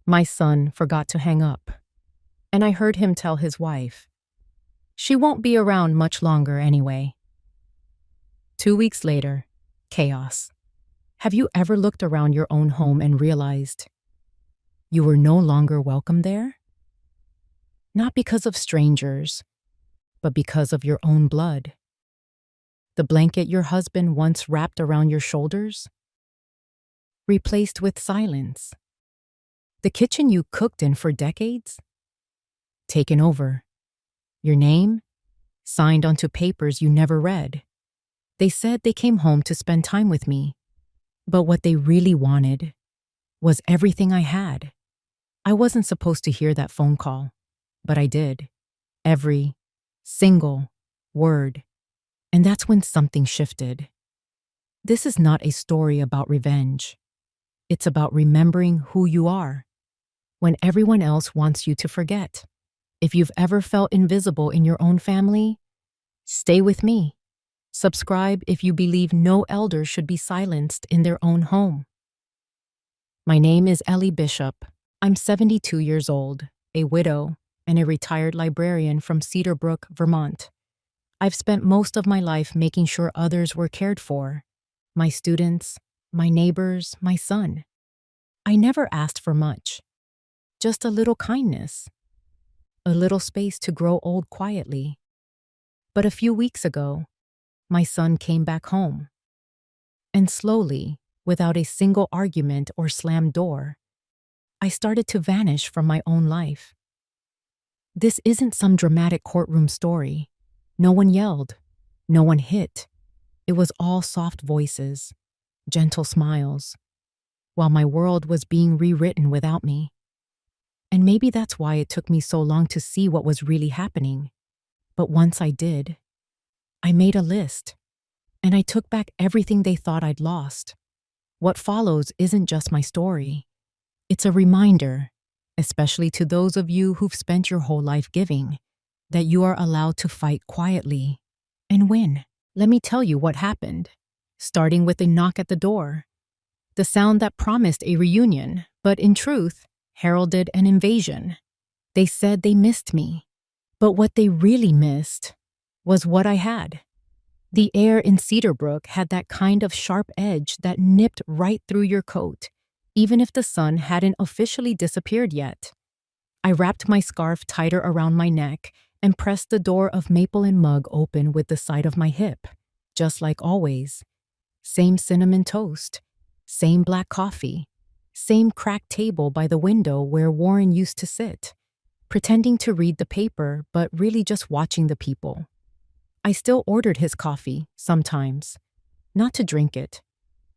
My son forgot to hang up, and I heard him tell his wife, "She won't be around much longer anyway." 2 weeks later, chaos. Have you ever looked around your own home and realized you were no longer welcome there? Not because of strangers, but because of your own blood. The blanket your husband once wrapped around your shoulders, replaced with silence. The kitchen you cooked in for decades, taken over. Your name, signed onto papers you never read. They said they came home to spend time with me, but what they really wanted was everything I had. I wasn't supposed to hear that phone call, but I did. Every single word. And that's when something shifted. This is not a story about revenge. It's about remembering who you are when everyone else wants you to forget. If you've ever felt invisible in your own family, stay with me. Subscribe if you believe no elder should be silenced in their own home. My name is Ellie Bishop. I'm 72 years old, a widow, and a retired librarian from Cedar Brook, Vermont. I've spent most of my life making sure others were cared for. My students, my neighbors, my son. I never asked for much. Just a little kindness. A little space to grow old quietly. But a few weeks ago, my son came back home. And slowly, without a single argument or slammed door, I started to vanish from my own life. This isn't some dramatic courtroom story. No one yelled. No one hit. It was all soft voices, gentle smiles, while my world was being rewritten without me. And maybe that's why it took me so long to see what was really happening. But once I did, I made a list, and I took back everything they thought I'd lost. What follows isn't just my story. It's a reminder, especially to those of you who've spent your whole life giving, that you are allowed to fight quietly and win. Let me tell you what happened, starting with a knock at the door. The sound that promised a reunion, but in truth, heralded an invasion. They said they missed me, but what they really missed was what I had. The air in Cedar Brook had that kind of sharp edge that nipped right through your coat, even if the sun hadn't officially disappeared yet. I wrapped my scarf tighter around my neck and pressed the door of maple and mug open with the side of my hip, just like always. Same cinnamon toast, same black coffee, same cracked table by the window where Warren used to sit, pretending to read the paper but really just watching the people. I still ordered his coffee, sometimes, not to drink it,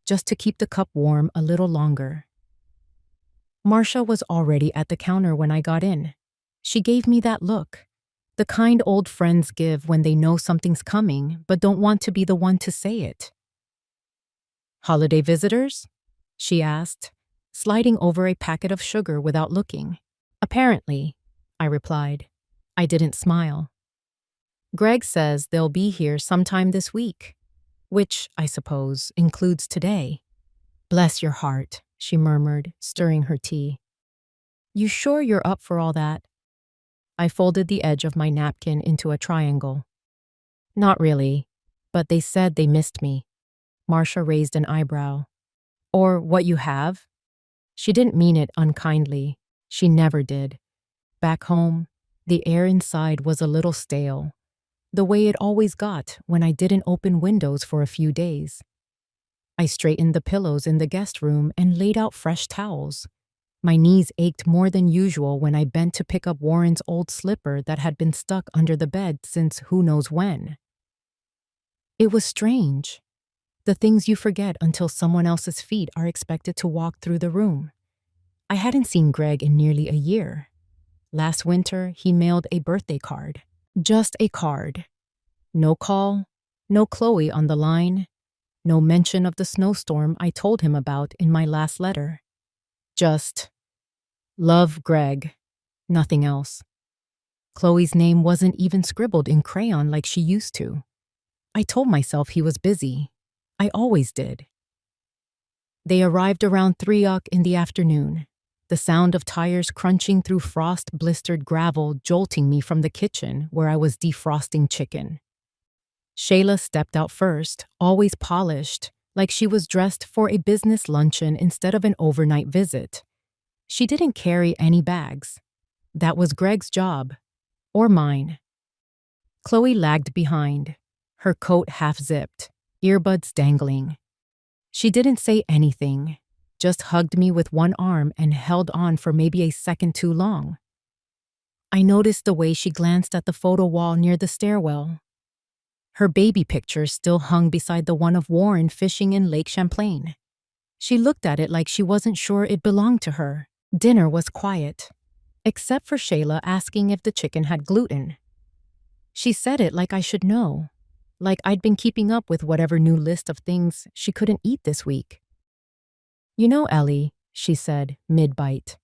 just to keep the cup warm a little longer. Marcia was already at the counter when I got in. She gave me that look, the kind old friends give when they know something's coming but don't want to be the one to say it. "Holiday visitors?" she asked, sliding over a packet of sugar without looking. "Apparently," I replied. I didn't smile. "Greg says they'll be here sometime this week," which, I suppose, includes today. "Bless your heart," she murmured, stirring her tea. "You sure you're up for all that?" I folded the edge of my napkin into a triangle. "Not really, but they said they missed me." Marcia raised an eyebrow. "Or what you have?" She didn't mean it unkindly. She never did. Back home, the air inside was a little stale, the way it always got when I didn't open windows for a few days. I straightened the pillows in the guest room and laid out fresh towels. My knees ached more than usual when I bent to pick up Warren's old slipper that had been stuck under the bed since who knows when. It was strange. The things you forget until someone else's feet are expected to walk through the room. I hadn't seen Greg in nearly a year. Last winter, he mailed a birthday card. Just a card. No call, no Chloe on the line, no mention of the snowstorm I told him about in my last letter. Just, "Love, Greg," nothing else. Chloe's name wasn't even scribbled in crayon like she used to. I told myself he was busy. I always did. They arrived around 3 o'clock in the afternoon. the sound of tires crunching through frost-blistered gravel jolting me from the kitchen where I was defrosting chicken. Shayla stepped out first, always polished, like she was dressed for a business luncheon instead of an overnight visit. She didn't carry any bags. That was Greg's job. Or mine. Chloe lagged behind, her coat half-zipped, earbuds dangling. She didn't say anything, just hugged me with one arm and held on for maybe a second too long. I noticed the way she glanced at the photo wall near the stairwell. Her baby picture still hung beside the one of Warren fishing in Lake Champlain. She looked at it like she wasn't sure it belonged to her. Dinner was quiet, except for Shayla asking if the chicken had gluten. She said it like I should know, like I'd been keeping up with whatever new list of things she couldn't eat this week. "You know, Ellie," she said, mid-bite,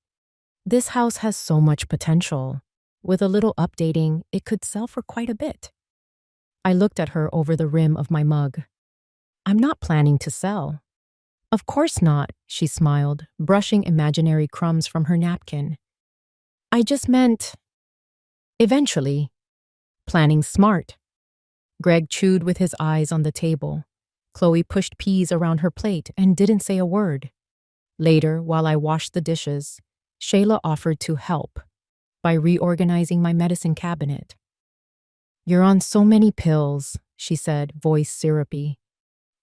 "this house has so much potential. With a little updating, it could sell for quite a bit." I looked at her over the rim of my mug. "I'm not planning to sell." "Of course not," she smiled, brushing imaginary crumbs from her napkin. "I just meant, eventually. Planning smart." Greg chewed with his eyes on the table. Chloe pushed peas around her plate and didn't say a word. Later, while I washed the dishes, Shayla offered to help by reorganizing my medicine cabinet. "You're on so many pills," she said, voice syrupy.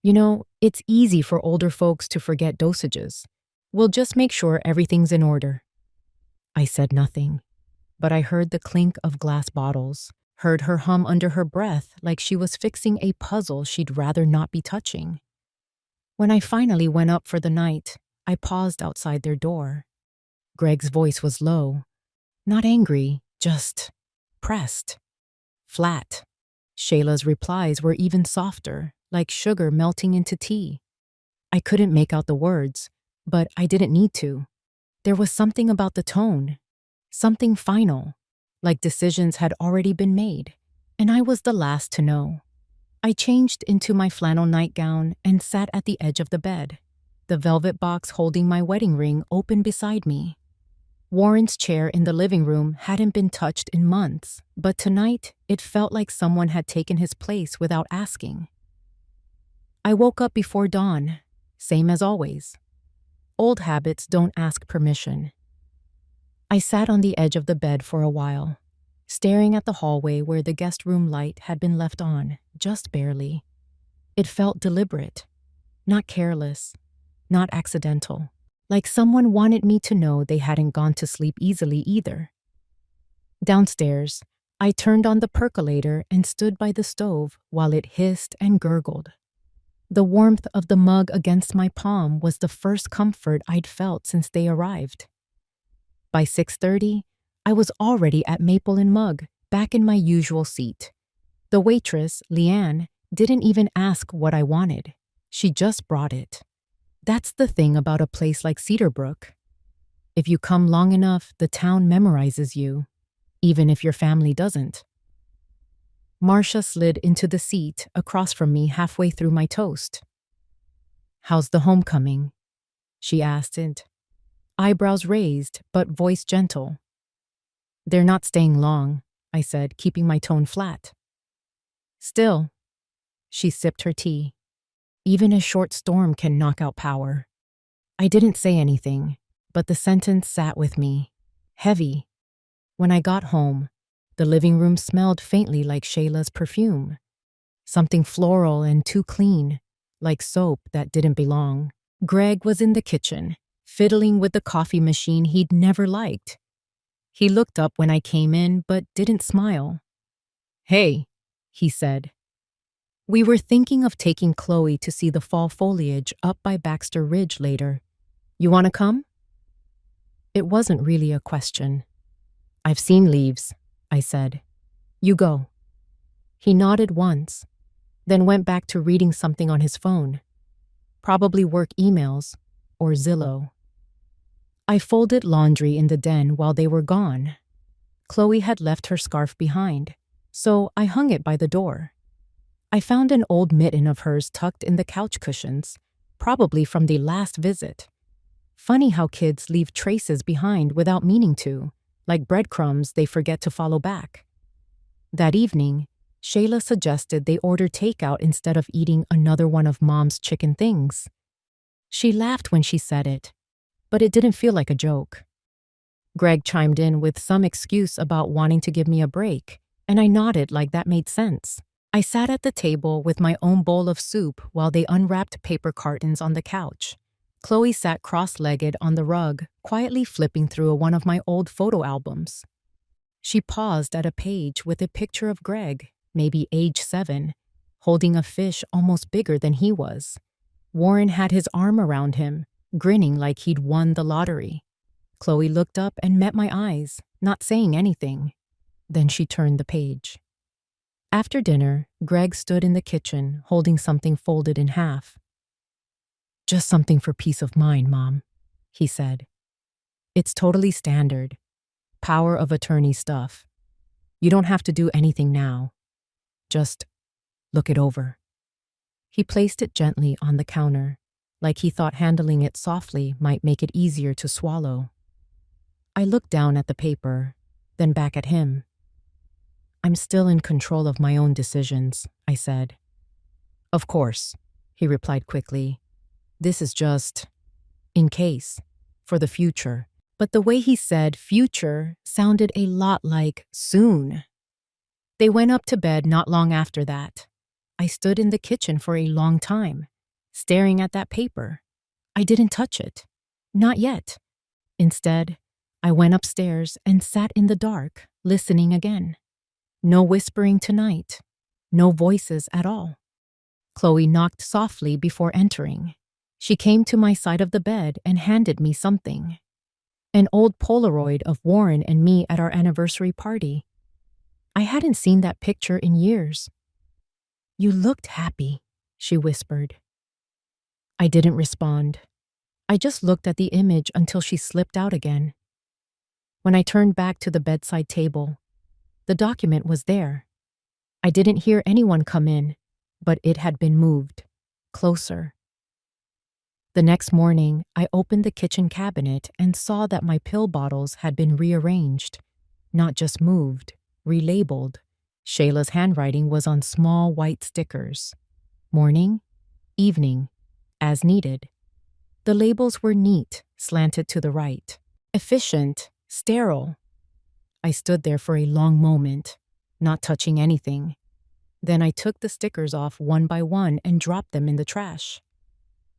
"You know, it's easy for older folks to forget dosages. We'll just make sure everything's in order." I said nothing, but I heard the clink of glass bottles, heard her hum under her breath like she was fixing a puzzle she'd rather not be touching. When I finally went up for the night, I paused outside their door. Greg's voice was low, not angry, just pressed, flat. Shayla's replies were even softer, like sugar melting into tea. I couldn't make out the words, but I didn't need to. There was something about the tone, something final, like decisions had already been made, and I was the last to know. I changed into my flannel nightgown and sat at the edge of the bed, the velvet box holding my wedding ring open beside me. Warren's chair in the living room hadn't been touched in months, but tonight it felt like someone had taken his place without asking. I woke up before dawn, same as always. Old habits don't ask permission. I sat on the edge of the bed for a while, staring at the hallway where the guest room light had been left on, just barely. It felt deliberate, not careless, not accidental, like someone wanted me to know they hadn't gone to sleep easily either. Downstairs, I turned on the percolator and stood by the stove while it hissed and gurgled. The warmth of the mug against my palm was the first comfort I'd felt since they arrived. By 6:30, I was already at Maple and Mug, back in my usual seat. The waitress, Leanne, didn't even ask what I wanted. She just brought it. That's the thing about a place like Cedarbrook. If you come long enough, the town memorizes you, even if your family doesn't. Marcia slid into the seat across from me halfway through my toast. "How's the homecoming?" she asked, eyebrows raised but voice gentle. "They're not staying long," I said, keeping my tone flat. "Still," she sipped her tea, "even a short storm can knock out power." I didn't say anything, but the sentence sat with me, heavy. When I got home, the living room smelled faintly like Shayla's perfume. Something floral and too clean, like soap that didn't belong. Greg was in the kitchen, fiddling with the coffee machine he'd never liked. He looked up when I came in, but didn't smile. "Hey," he said. "We were thinking of taking Chloe to see the fall foliage up by Baxter Ridge later. You want to come?" It wasn't really a question. "I've seen leaves," I said. "You go." He nodded once, then went back to reading something on his phone. Probably work emails or Zillow. I folded laundry in the den while they were gone. Chloe had left her scarf behind, so I hung it by the door. I found an old mitten of hers tucked in the couch cushions, probably from the last visit. Funny how kids leave traces behind without meaning to, like breadcrumbs they forget to follow back. That evening, Shayla suggested they order takeout instead of eating another one of Mom's chicken things. She laughed when she said it, but it didn't feel like a joke. Greg chimed in with some excuse about wanting to give me a break, and I nodded like that made sense. I sat at the table with my own bowl of soup while they unwrapped paper cartons on the couch. Chloe sat cross-legged on the rug, quietly flipping through one of my old photo albums. She paused at a page with a picture of Greg, maybe age 7, holding a fish almost bigger than he was. Warren had his arm around him, grinning like he'd won the lottery. Chloe looked up and met my eyes, not saying anything. Then she turned the page. After dinner, Greg stood in the kitchen, holding something folded in half. "Just something for peace of mind, Mom," he said. "It's totally standard. Power of attorney stuff. You don't have to do anything now. Just look it over." He placed it gently on the counter, like he thought handling it softly might make it easier to swallow. I looked down at the paper, then back at him. "I'm still in control of my own decisions," I said. "Of course," he replied quickly. "This is just in case, for the future." But the way he said future sounded a lot like soon. They went up to bed not long after that. I stood in the kitchen for a long time, staring at that paper. I didn't touch it. Not yet. Instead, I went upstairs and sat in the dark, listening again. No whispering tonight. No voices at all. Chloe knocked softly before entering. She came to my side of the bed and handed me something. An old Polaroid of Warren and me at our anniversary party. I hadn't seen that picture in years. "You looked happy," she whispered. I didn't respond. I just looked at the image until she slipped out again. When I turned back to the bedside table, the document was there. I didn't hear anyone come in, but it had been moved. Closer. The next morning, I opened the kitchen cabinet and saw that my pill bottles had been rearranged, not just moved, relabeled. Shayla's handwriting was on small white stickers. Morning, evening, as needed. The labels were neat, slanted to the right. Efficient, sterile. I stood there for a long moment, not touching anything. Then I took the stickers off one by one and dropped them in the trash.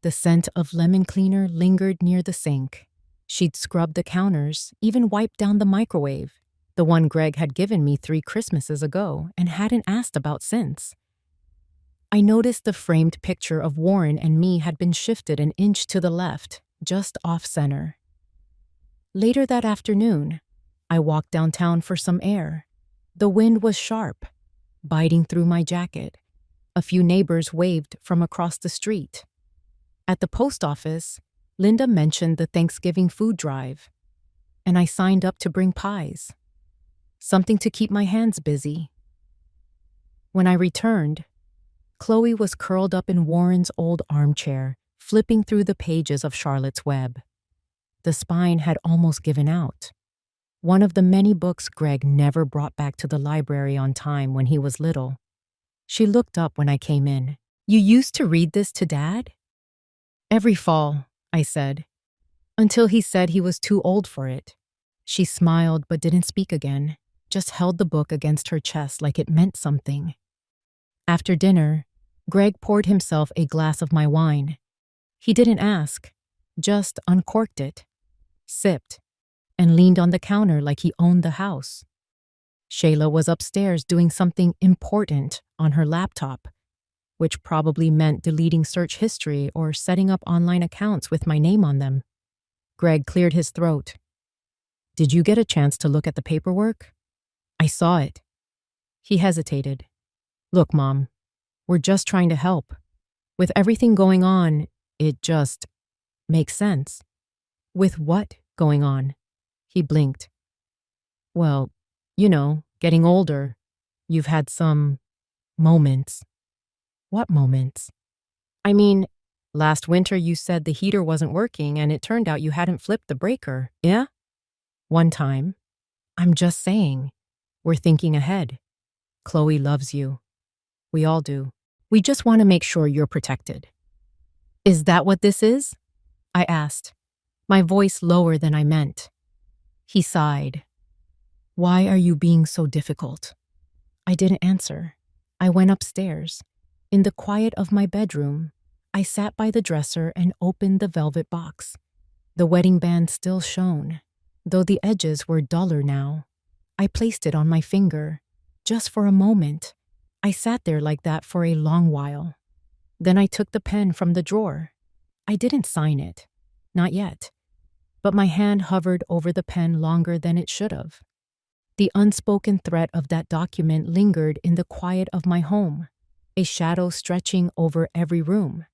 The scent of lemon cleaner lingered near the sink. She'd scrubbed the counters, even wiped down the microwave, the one Greg had given me 3 Christmases ago and hadn't asked about since. I noticed the framed picture of Warren and me had been shifted an inch to the left, just off-center. Later that afternoon, I walked downtown for some air. The wind was sharp, biting through my jacket. A few neighbors waved from across the street. At the post office, Linda mentioned the Thanksgiving food drive, and I signed up to bring pies. Something to keep my hands busy. When I returned, Chloe was curled up in Warren's old armchair, flipping through the pages of Charlotte's Web. The spine had almost given out. One of the many books Greg never brought back to the library on time when he was little. She looked up when I came in. "You used to read this to Dad?" "Every fall," I said, until he said he was too old for it. She smiled but didn't speak again, just held the book against her chest like it meant something. After dinner, Greg poured himself a glass of my wine. He didn't ask, just uncorked it, sipped, and leaned on the counter like he owned the house. Shayla was upstairs doing something important on her laptop, which probably meant deleting search history or setting up online accounts with my name on them. Greg cleared his throat. "Did you get a chance to look at the paperwork?" "I saw it." He hesitated. "Look, Mom, we're just trying to help. With everything going on, it just makes sense." "With what going on?" He blinked. "Well, getting older. You've had some moments." "What moments?" "I mean, Last winter you said the heater wasn't working and it turned out you hadn't flipped the breaker. Yeah? One time. I'm just saying. We're thinking ahead. Chloe loves you. We all do. We just want to make sure you're protected. Is that what this is? I asked, my voice lower than I meant. He sighed. Why are you being so difficult? I didn't answer. I went upstairs. In the quiet of my bedroom, I sat by the dresser and opened the velvet box. The wedding band still shone, though the edges were duller now. I placed it on my finger, just for a moment. I sat there like that for a long while. Then I took the pen from the drawer. I didn't sign it. Not yet. But my hand hovered over the pen longer than it should have. The unspoken threat of that document lingered in the quiet of my home, a shadow stretching over every room.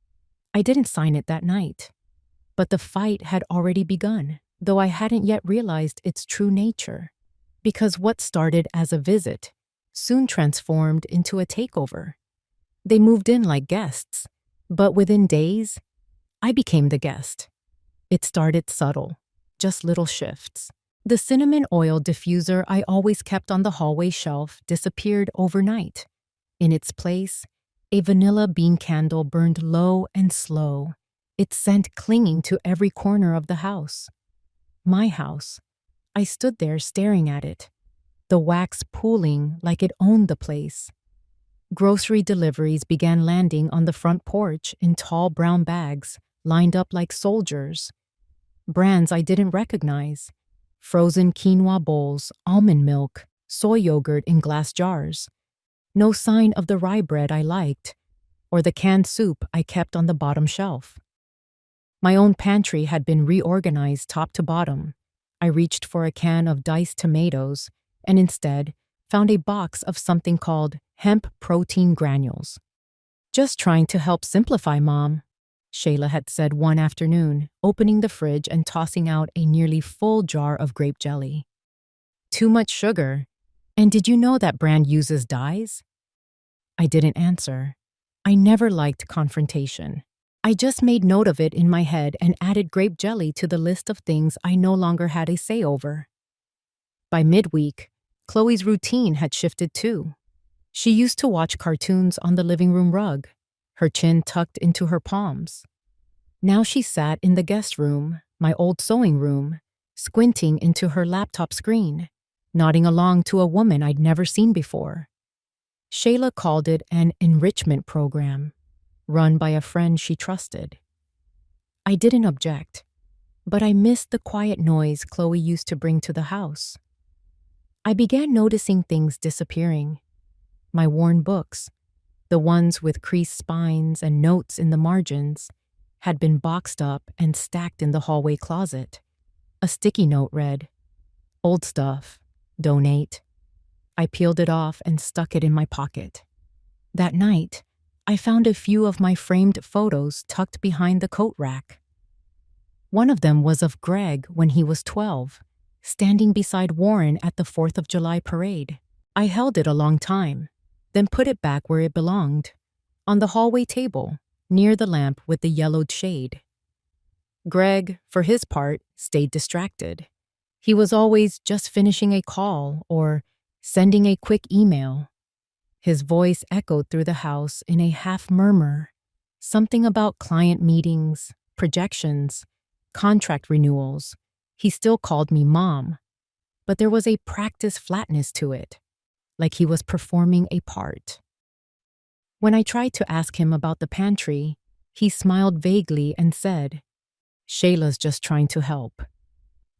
I didn't sign it that night. But the fight had already begun, though I hadn't yet realized its true nature. Because what started as a visit soon transformed into a takeover. They moved in like guests, but within days, I became the guest. It started subtle, just little shifts. The cinnamon oil diffuser I always kept on the hallway shelf disappeared overnight. In its place, a vanilla bean candle burned low and slow, its scent clinging to every corner of the house. My house. I stood there staring at it, the wax pooling like it owned the place. Grocery deliveries began landing on the front porch in tall brown bags, lined up like soldiers. Brands I didn't recognize. Frozen quinoa bowls, almond milk, soy yogurt in glass jars. No sign of the rye bread I liked, or the canned soup I kept on the bottom shelf. My own pantry had been reorganized top to bottom. I reached for a can of diced tomatoes and instead found a box of something called hemp protein granules. Just trying to help simplify, Mom, Shayla had said one afternoon, opening the fridge and tossing out a nearly full jar of grape jelly. Too much sugar. And did you know that brand uses dyes? I didn't answer. I never liked confrontation. I just made note of it in my head and added grape jelly to the list of things I no longer had a say over. By midweek, Chloe's routine had shifted too. She used to watch cartoons on the living room rug, her chin tucked into her palms. Now she sat in the guest room, my old sewing room, squinting into her laptop screen, nodding along to a woman I'd never seen before. Shayla called it an enrichment program, run by a friend she trusted. I didn't object, but I missed the quiet noise Chloe used to bring to the house. I began noticing things disappearing. My worn books, the ones with creased spines and notes in the margins, had been boxed up and stacked in the hallway closet. A sticky note read, "Old stuff, donate." I peeled it off and stuck it in my pocket. That night, I found a few of my framed photos tucked behind the coat rack. One of them was of Greg when he was 12, standing beside Warren at the 4th of July parade. I held it a long time, then put it back where it belonged, on the hallway table, near the lamp with the yellowed shade. Greg, for his part, stayed distracted. He was always just finishing a call or sending a quick email. His voice echoed through the house in a half murmur, something about client meetings, projections, contract renewals. He still called me Mom, but there was a practiced flatness to it, like he was performing a part. When I tried to ask him about the pantry, he smiled vaguely and said, "Shayla's just trying to help.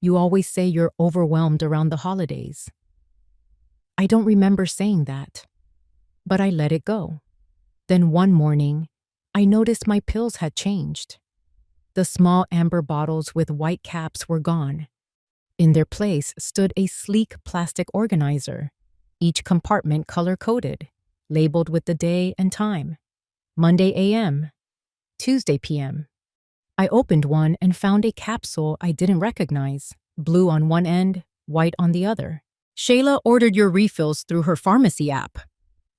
You always say you're overwhelmed around the holidays." I don't remember saying that, but I let it go. Then one morning, I noticed my pills had changed. The small amber bottles with white caps were gone. In their place stood a sleek plastic organizer, each compartment color-coded, labeled with the day and time. Monday a.m., Tuesday p.m. I opened one and found a capsule I didn't recognize, blue on one end, white on the other. "Shayla ordered your refills through her pharmacy app,"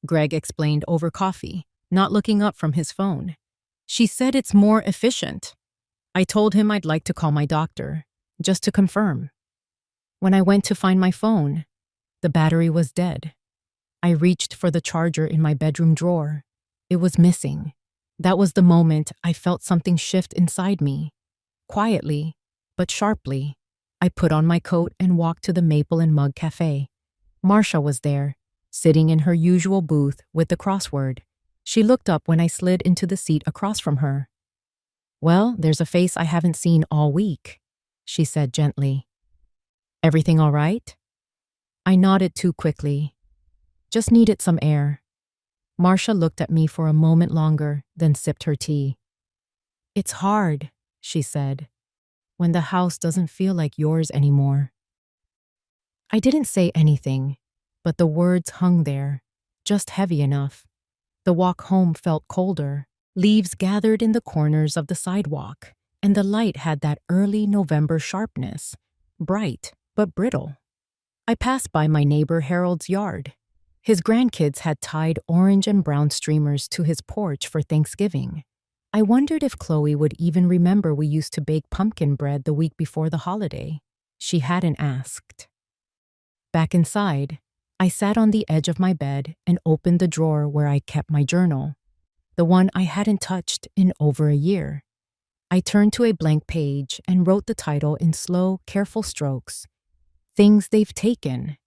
Greg explained over coffee, not looking up from his phone. She said it's more efficient. I told him I'd like to call my doctor, just to confirm. When I went to find my phone, the battery was dead. I reached for the charger in my bedroom drawer. It was missing. That was the moment I felt something shift inside me. Quietly, but sharply, I put on my coat and walked to the Maple and Mug Cafe. Marcia was there, sitting in her usual booth with the crossword. She looked up when I slid into the seat across from her. "Well, there's a face I haven't seen all week," she said gently. "Everything all right?" I nodded too quickly. "Just needed some air." Marcia looked at me for a moment longer, then sipped her tea. "It's hard," she said, "when the house doesn't feel like yours anymore." I didn't say anything, but the words hung there, just heavy enough. The walk home felt colder. Leaves gathered in the corners of the sidewalk, and the light had that early November sharpness, bright but brittle. I passed by my neighbor Harold's yard. His grandkids had tied orange and brown streamers to his porch for Thanksgiving. I wondered if Chloe would even remember we used to bake pumpkin bread the week before the holiday. She hadn't asked. Back inside, I sat on the edge of my bed and opened the drawer where I kept my journal, the one I hadn't touched in over a year. I turned to a blank page and wrote the title in slow, careful strokes, "Things They've Taken."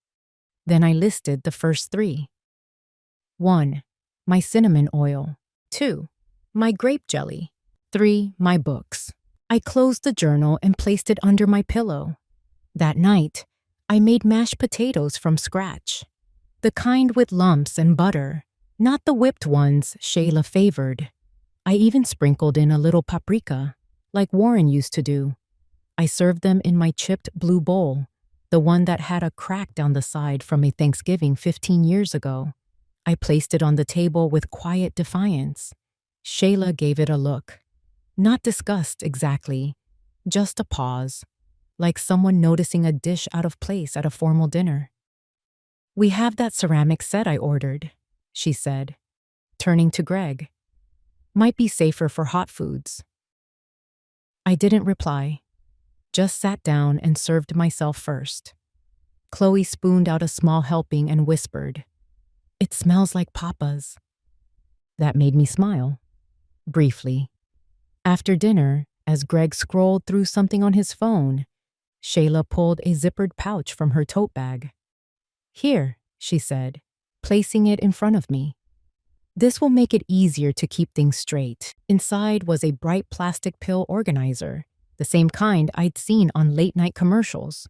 Then I listed the first three. 1. My cinnamon oil. 2. My grape jelly. 3. My books. I closed the journal and placed it under my pillow. That night, I made mashed potatoes from scratch. The kind with lumps and butter, not the whipped ones Shayla favored. I even sprinkled in a little paprika, like Warren used to do. I served them in my chipped blue bowl, the one that had a crack down the side from a Thanksgiving 15 years ago. I placed it on the table with quiet defiance. Shayla gave it a look. Not disgust exactly, just a pause, like someone noticing a dish out of place at a formal dinner. "We have that ceramic set I ordered," she said, turning to Greg. "Might be safer for hot foods." I didn't reply, just sat down and served myself first. Chloe spooned out a small helping and whispered, "It smells like Papa's." That made me smile, briefly. After dinner, as Greg scrolled through something on his phone, Shayla pulled a zippered pouch from her tote bag. "Here," she said, placing it in front of me. "This will make it easier to keep things straight." Inside was a bright plastic pill organizer, the same kind I'd seen on late-night commercials.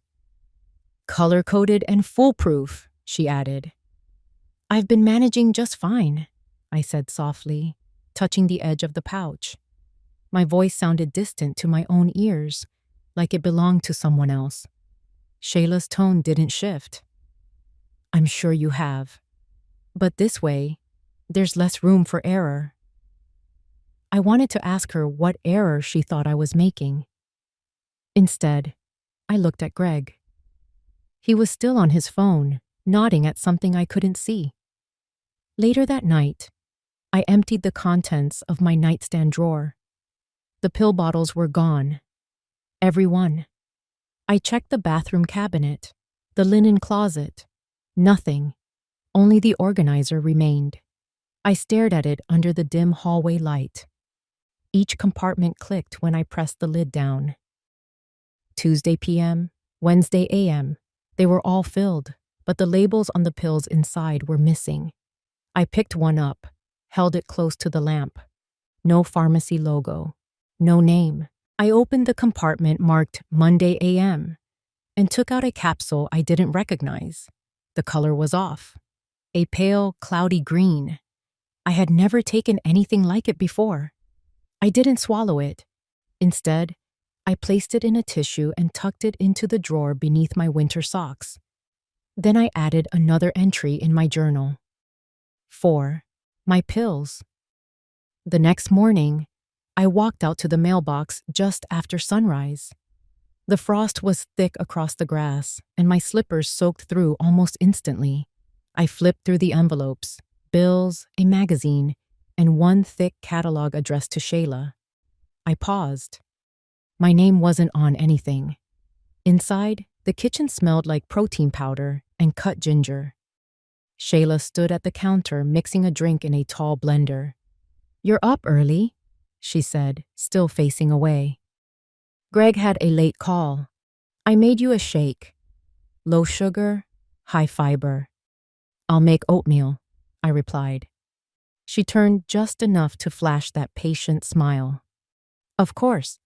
"Color-coded and foolproof," she added. "I've been managing just fine," I said softly, touching the edge of the pouch. My voice sounded distant to my own ears, like it belonged to someone else. Shayla's tone didn't shift. "I'm sure you have. But this way, there's less room for error." I wanted to ask her what error she thought I was making. Instead, I looked at Greg. He was still on his phone, nodding at something I couldn't see. Later that night, I emptied the contents of my nightstand drawer. The pill bottles were gone. Every one. I checked the bathroom cabinet, the linen closet. Nothing. Only the organizer remained. I stared at it under the dim hallway light. Each compartment clicked when I pressed the lid down. Tuesday p.m., Wednesday a.m. They were all filled, but the labels on the pills inside were missing. I picked one up, held it close to the lamp. No pharmacy logo. No name. I opened the compartment marked Monday a.m. and took out a capsule I didn't recognize. The color was off. A pale, cloudy green. I had never taken anything like it before. I didn't swallow it. Instead, I placed it in a tissue and tucked it into the drawer beneath my winter socks. Then I added another entry in my journal. 4. My pills. The next morning, I walked out to the mailbox just after sunrise. The frost was thick across the grass, and my slippers soaked through almost instantly. I flipped through the envelopes, bills, a magazine, and one thick catalog addressed to Shayla. I paused. My name wasn't on anything. Inside, the kitchen smelled like protein powder and cut ginger. Shayla stood at the counter mixing a drink in a tall blender. "You're up early," she said, still facing away. "Greg had a late call. I made you a shake. Low sugar, high fiber." "I'll make oatmeal," I replied. She turned just enough to flash that patient smile. "Of course,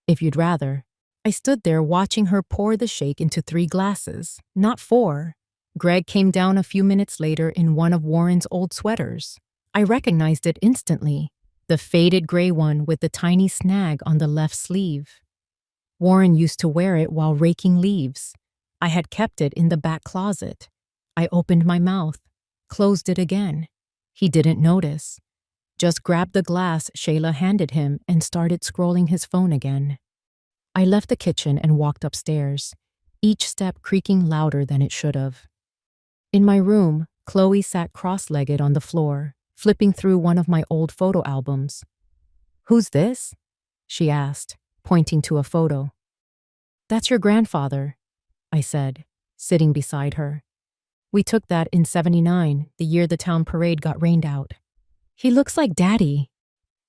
if you'd rather." I stood there watching her pour the shake into 3 glasses, not 4. Greg came down a few minutes later in one of Warren's old sweaters. I recognized it instantly, the faded gray one with the tiny snag on the left sleeve. Warren used to wear it while raking leaves. I had kept it in the back closet. I opened my mouth, closed it again. He didn't notice. Just grabbed the glass Shayla handed him and started scrolling his phone again. I left the kitchen and walked upstairs, each step creaking louder than it should have. In my room, Chloe sat cross-legged on the floor, flipping through one of my old photo albums. "Who's this?" she asked, pointing to a photo. "That's your grandfather," I said, sitting beside her. "We took that in '79, the year the town parade got rained out. He looks like Daddy."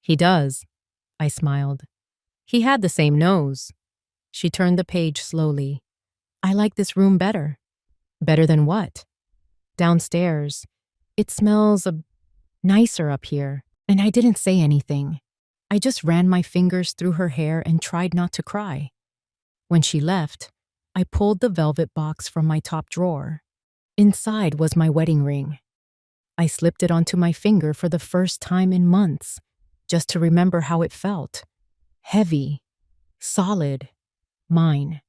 "He does," I smiled. "He had the same nose." She turned the page slowly. "I like this room better." "Better than what?" "Downstairs. It smells nicer up here." And I didn't say anything. I just ran my fingers through her hair and tried not to cry. When she left, I pulled the velvet box from my top drawer. Inside was my wedding ring. I slipped it onto my finger for the first time in months, just to remember how it felt. Heavy, solid, mine.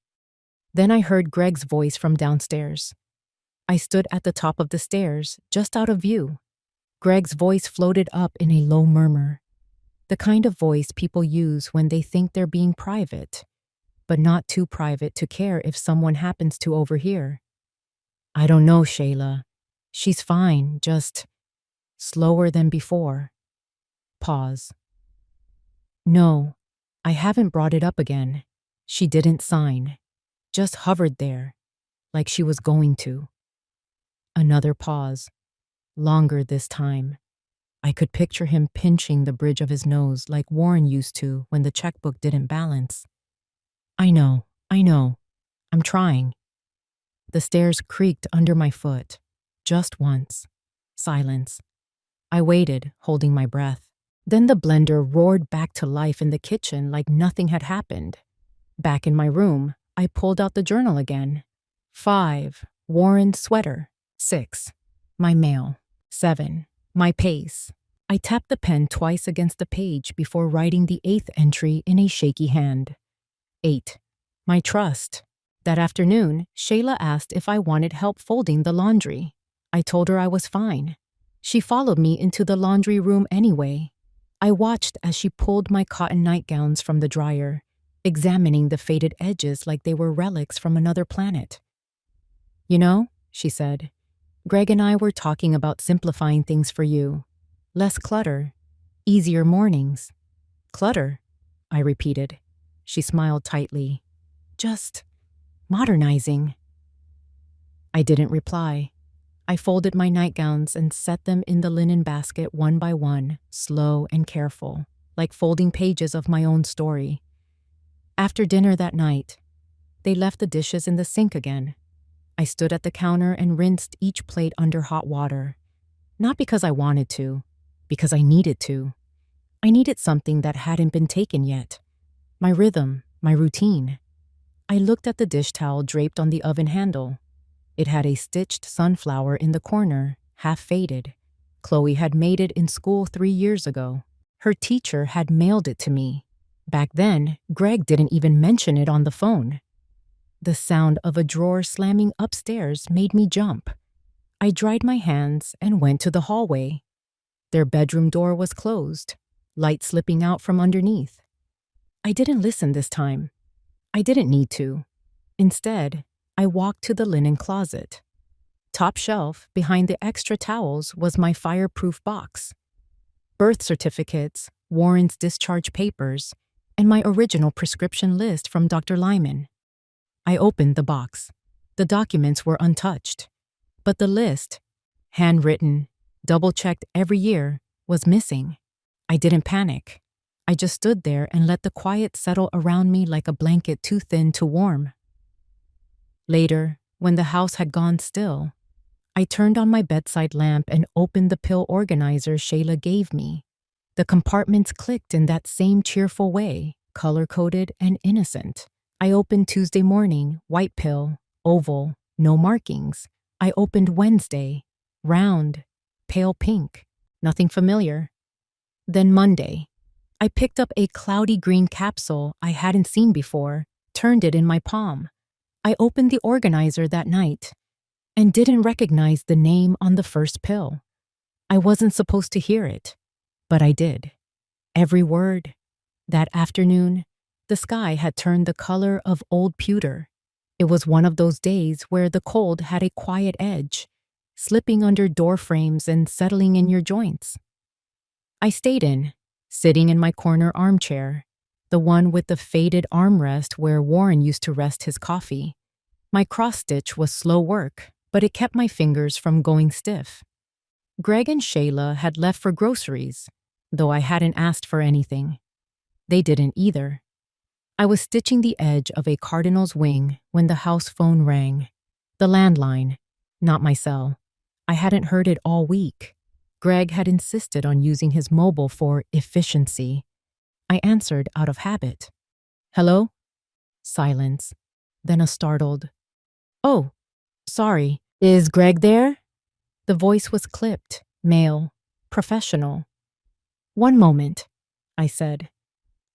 Then I heard Greg's voice from downstairs. I stood at the top of the stairs, just out of view. Greg's voice floated up in a low murmur, the kind of voice people use when they think they're being private, but not too private to care if someone happens to overhear. "I don't know, Shayla. She's fine, just slower than before." Pause. "No, I haven't brought it up again." She didn't sign, just hovered there, like she was going to. Another pause, longer this time. I could picture him pinching the bridge of his nose like Warren used to when the checkbook didn't balance. I know. I'm trying." The stairs creaked under my foot, just once. Silence. I waited, holding my breath. Then the blender roared back to life in the kitchen like nothing had happened. Back in my room, I pulled out the journal again. 5. Warren's sweater. 6. My mail. 7. My pace. I tapped the pen twice against the page before writing the 8th entry in a shaky hand. 8. My trust. That afternoon, Shayla asked if I wanted help folding the laundry. I told her I was fine. She followed me into the laundry room anyway. I watched as she pulled my cotton nightgowns from the dryer, examining the faded edges like they were relics from another planet. "You know," she said, "Greg and I were talking about simplifying things for you. Less clutter, easier mornings." "Clutter?" I repeated. She smiled tightly. "Just modernizing." I didn't reply. I folded my nightgowns and set them in the linen basket one by one, slow and careful, like folding pages of my own story. After dinner that night, they left the dishes in the sink again. I stood at the counter and rinsed each plate under hot water. Not because I wanted to, because I needed to. I needed something that hadn't been taken yet. My rhythm, my routine. I looked at the dish towel draped on the oven handle. It had a stitched sunflower in the corner, half faded. Chloe had made it in school 3 years ago. Her teacher had mailed it to me. Back then, Greg didn't even mention it on the phone. The sound of a drawer slamming upstairs made me jump. I dried my hands and went to the hallway. Their bedroom door was closed, light slipping out from underneath. I didn't listen this time. I didn't need to. Instead, I walked to the linen closet. Top shelf, behind the extra towels, was my fireproof box. birth certificates, Warren's discharge papers, and my original prescription list from Dr. Lyman. I opened the box. The documents were untouched, but the list, handwritten, double-checked every year, was missing. I didn't panic. I just stood there and let the quiet settle around me like a blanket too thin to warm. Later, when the house had gone still, I turned on my bedside lamp and opened the pill organizer Shayla gave me. The compartments clicked in that same cheerful way, color-coded and innocent. I opened Tuesday morning, white pill, oval, no markings. I opened Wednesday, round, pale pink, nothing familiar. Then Monday, I picked up a cloudy green capsule I hadn't seen before, turned it in my palm. I opened the organizer that night and didn't recognize the name on the first pill. I wasn't supposed to hear it, but I did. Every word. That afternoon, the sky had turned the color of old pewter. It was one of those days where the cold had a quiet edge, slipping under door frames and settling in your joints. I stayed in, sitting in my corner armchair, the one with the faded armrest where Warren used to rest his coffee. My cross-stitch was slow work, but it kept my fingers from going stiff. Greg and Shayla had left for groceries, though I hadn't asked for anything. They didn't either. I was stitching the edge of a cardinal's wing when the house phone rang. The landline, not my cell. I hadn't heard it all week. Greg had insisted on using his mobile for efficiency. I answered out of habit. "Hello?" Silence. Then a startled, "Oh, sorry. Is Greg there?" The voice was clipped, male, professional. "One moment," I said.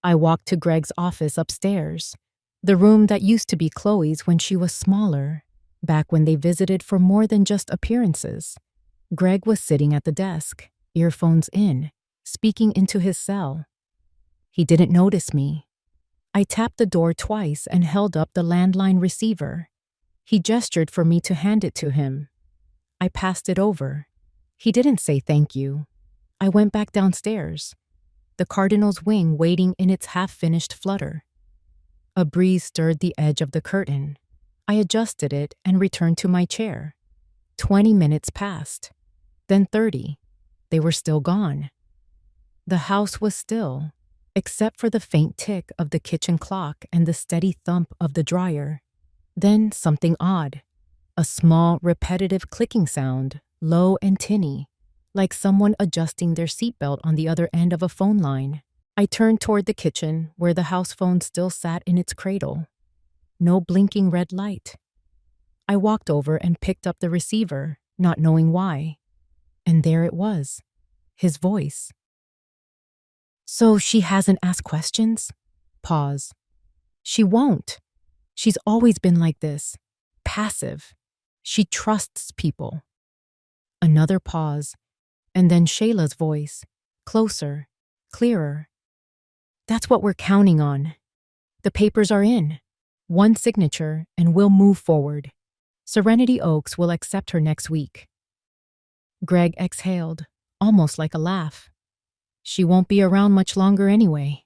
I walked to Greg's office upstairs, the room that used to be Chloe's when she was smaller, back when they visited for more than just appearances. Greg was sitting at the desk, earphones in, speaking into his cell. He didn't notice me. I tapped the door twice and held up the landline receiver. He gestured for me to hand it to him. I passed it over. He didn't say thank you. I went back downstairs, the cardinal's wing waiting in its half-finished flutter. A breeze stirred the edge of the curtain. I adjusted it and returned to my chair. 20 minutes passed. Then 30. They were still gone. The house was still, except for the faint tick of the kitchen clock and the steady thump of the dryer. Then something odd. A small, repetitive clicking sound, low and tinny, like someone adjusting their seatbelt on the other end of a phone line. I turned toward the kitchen, where the house phone still sat in its cradle. No blinking red light. I walked over and picked up the receiver, not knowing why. And there it was, his voice. "So she hasn't asked questions?" Pause. "She won't. She's always been like this, passive. She trusts people." Another pause, and then Shayla's voice, closer, clearer. "That's what we're counting on. The papers are in. One signature, and we'll move forward. Serenity Oaks will accept her next week." Greg exhaled, almost like a laugh. "She won't be around much longer anyway."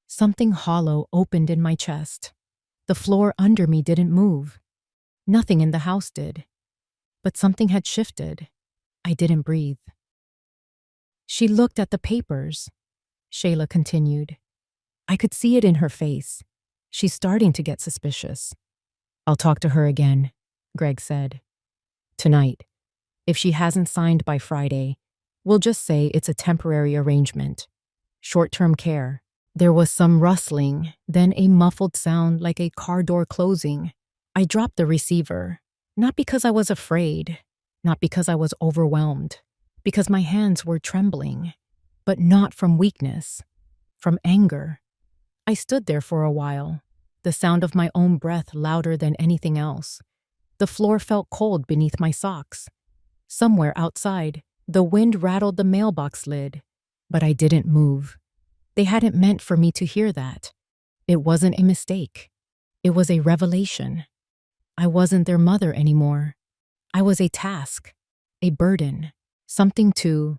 Something hollow opened in my chest. The floor under me didn't move. Nothing in the house did. But something had shifted. I didn't breathe. "She looked at the papers," Shayla continued. "I could see it in her face. She's starting to get suspicious." "I'll talk to her again," Greg said. "Tonight. If she hasn't signed by Friday, we'll just say it's a temporary arrangement. Short-term care." There was some rustling, then a muffled sound like a car door closing. I dropped the receiver, not because I was afraid, not because I was overwhelmed, because my hands were trembling, but not from weakness, from anger. I stood there for a while, the sound of my own breath louder than anything else. The floor felt cold beneath my socks. Somewhere outside, the wind rattled the mailbox lid, but I didn't move. They hadn't meant for me to hear that. It wasn't a mistake. It was a revelation. I wasn't their mother anymore. I was a task, a burden, something to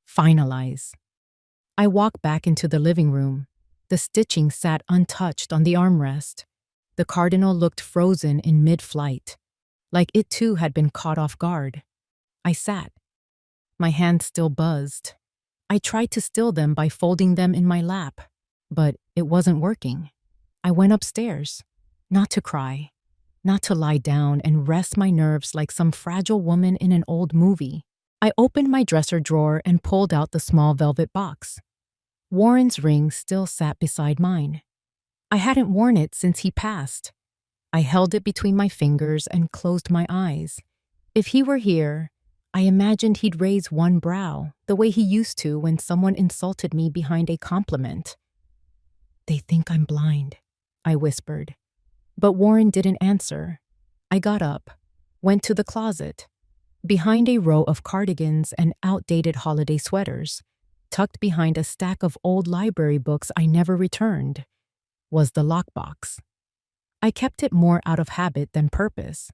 Finalize. I walked back into the living room. The stitching sat untouched on the armrest. The cardinal looked frozen in mid-flight, like it too had been caught off guard. I sat. My hands still buzzed. I tried to still them by folding them in my lap, but it wasn't working. I went upstairs, not to cry, not to lie down and rest my nerves like some fragile woman in an old movie. I opened my dresser drawer and pulled out the small velvet box. Warren's ring still sat beside mine. I hadn't worn it since he passed. I held it between my fingers and closed my eyes. If he were here, I imagined he'd raise one brow, the way he used to when someone insulted me behind a compliment. "They think I'm blind," I whispered. But Warren didn't answer. I got up, went to the closet. Behind a row of cardigans and outdated holiday sweaters, tucked behind a stack of old library books I never returned, was the lockbox. I kept it more out of habit than purpose.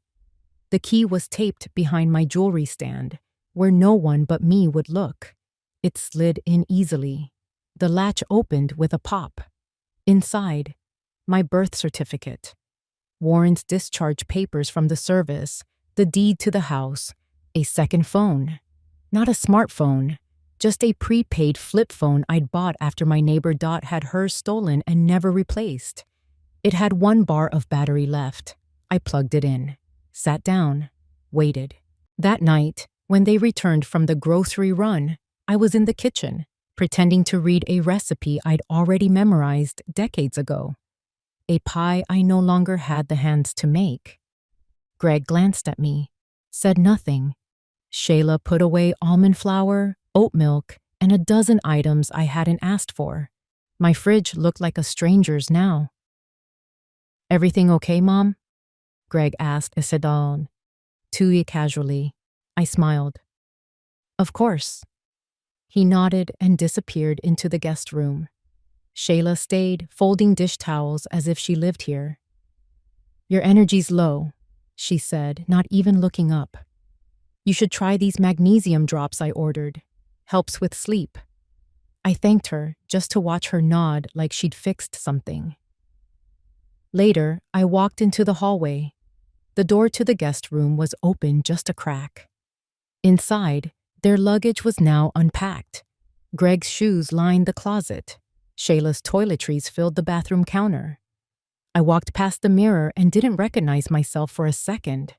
The key was taped behind my jewelry stand, where no one but me would look. It slid in easily. The latch opened with a pop. Inside, my birth certificate, Warren's discharge papers from the service, the deed to the house, a second phone. Not a smartphone, just a prepaid flip phone I'd bought after my neighbor Dot had hers stolen and never replaced. It had 1 bar of battery left. I plugged it in, sat down, waited. That night, when they returned from the grocery run, I was in the kitchen, pretending to read a recipe I'd already memorized decades ago. A pie I no longer had the hands to make. Greg glanced at me, said nothing. Shayla put away almond flour, oat milk, and a dozen items I hadn't asked for. My fridge looked like a stranger's now. "Everything okay, Mom?" Greg asked as sat down, too casually. I smiled. "Of course." He nodded and disappeared into the guest room. Shayla stayed, folding dish towels as if she lived here. "Your energy's low," she said, not even looking up. "You should try these magnesium drops I ordered. Helps with sleep." I thanked her just to watch her nod like she'd fixed something. Later, I walked into the hallway. The door to the guest room was open just a crack. Inside, their luggage was now unpacked. Greg's shoes lined the closet. Shayla's toiletries filled the bathroom counter. I walked past the mirror and didn't recognize myself for a second.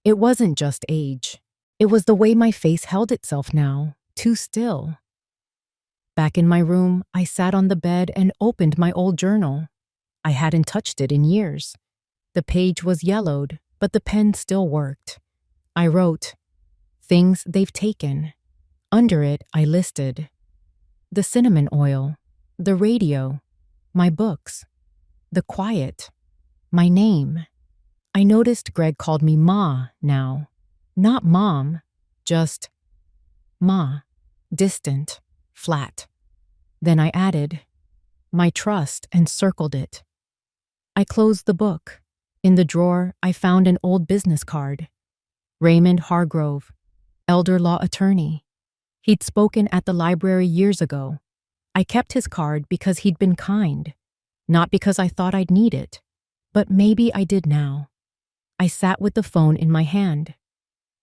It wasn't just age. It was the way my face held itself now, too still. Back in my room, I sat on the bed and opened my old journal. I hadn't touched it in years. The page was yellowed, but the pen still worked. I wrote, "Things they've taken." Under it, I listed the cinnamon oil, the radio, my books, the quiet, my name. I noticed Greg called me Ma now. Not Mom, just Ma, distant, flat. Then I added my trust and circled it. I closed the book. In the drawer, I found an old business card. Raymond Hargrove, elder law attorney. He'd spoken at the library years ago. I kept his card because he'd been kind, not because I thought I'd need it, but maybe I did now. I sat with the phone in my hand.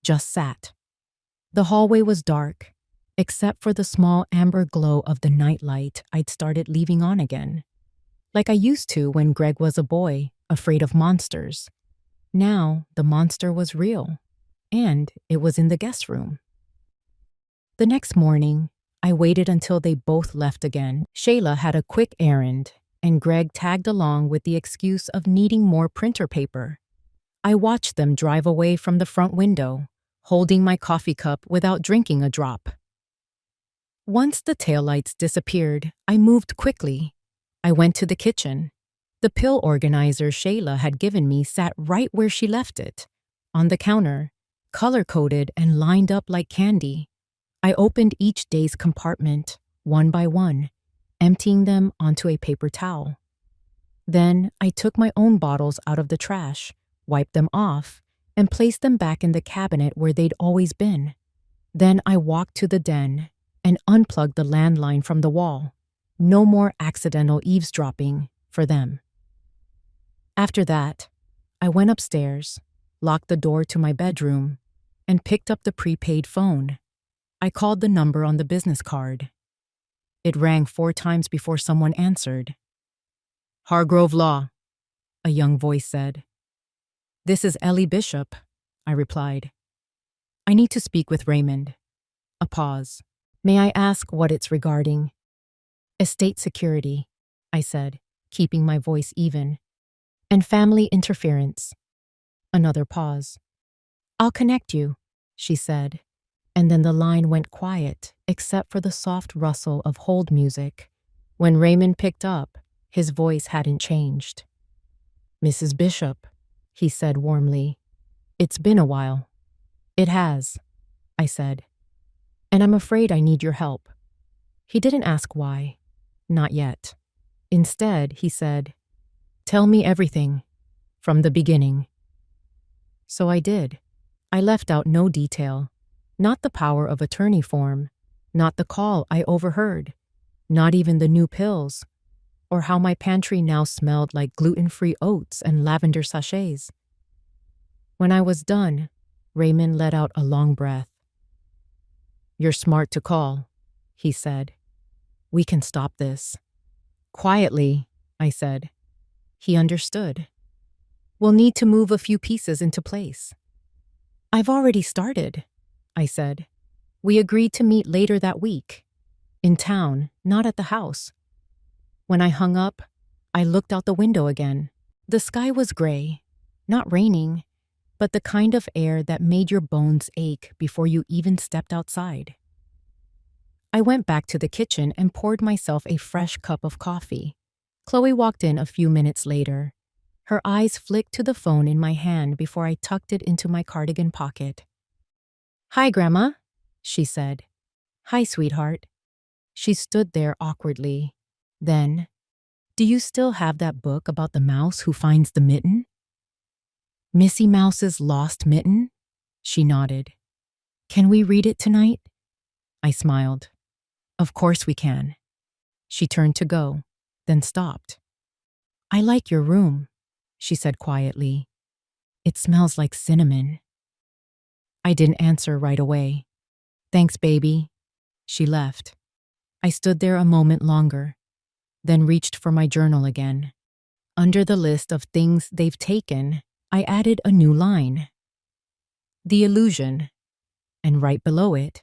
Just sat. The hallway was dark, except for the small amber glow of the nightlight I'd started leaving on again. Like I used to when Greg was a boy, afraid of monsters. Now, the monster was real, and it was in the guest room. The next morning, I waited until they both left again. Shayla had a quick errand, and Greg tagged along with the excuse of needing more printer paper. I watched them drive away from the front window, holding my coffee cup without drinking a drop. Once the taillights disappeared, I moved quickly. I went to the kitchen. The pill organizer Shayla had given me sat right where she left it, on the counter, color-coded and lined up like candy. I opened each day's compartment, one by one, emptying them onto a paper towel. Then I took my own bottles out of the trash, wiped them off, and placed them back in the cabinet where they'd always been. Then I walked to the den, and unplugged the landline from the wall. No more accidental eavesdropping for them. After that, I went upstairs, locked the door to my bedroom, and picked up the prepaid phone. I called the number on the business card. It rang 4 times before someone answered. "Hargrove Law," a young voice said. "This is Ellie Bishop," I replied. "I need to speak with Raymond." A pause. "May I ask what it's regarding?" "Estate security," I said, keeping my voice even. "And family interference." Another pause. "I'll connect you," she said, and then the line went quiet except for the soft rustle of hold music. When Raymond picked up, his voice hadn't changed. "Mrs. Bishop," he said warmly. "It's been a while." "It has," I said, "and I'm afraid I need your help." He didn't ask why. Not yet. Instead, he said, "Tell me everything, from the beginning." So I did. I left out no detail. Not the power of attorney form, not the call I overheard, not even the new pills, or how my pantry now smelled like gluten-free oats and lavender sachets. When I was done, Raymond let out a long breath. "You're smart to call," he said. "We can stop this." "Quietly," I said. He understood. "We'll need to move a few pieces into place." "I've already started," I said. "We agreed to meet later that week. In town, not at the house." When I hung up, I looked out the window again. The sky was gray, not raining, but the kind of air that made your bones ache before you even stepped outside. I went back to the kitchen and poured myself a fresh cup of coffee. Chloe walked in a few minutes later. Her eyes flicked to the phone in my hand before I tucked it into my cardigan pocket. "Hi, Grandma," she said. "Hi, sweetheart." She stood there awkwardly. Then, "Do you still have that book about the mouse who finds the mitten?" "Missy Mouse's Lost Mitten?" She nodded. "Can we read it tonight?" I smiled. "Of course we can." She turned to go, then stopped. "I like your room," she said quietly. "It smells like cinnamon." I didn't answer right away. "Thanks, baby." She left. I stood there a moment longer, then reached for my journal again. Under the list of things they've taken, I added a new line. "The illusion," and right below it,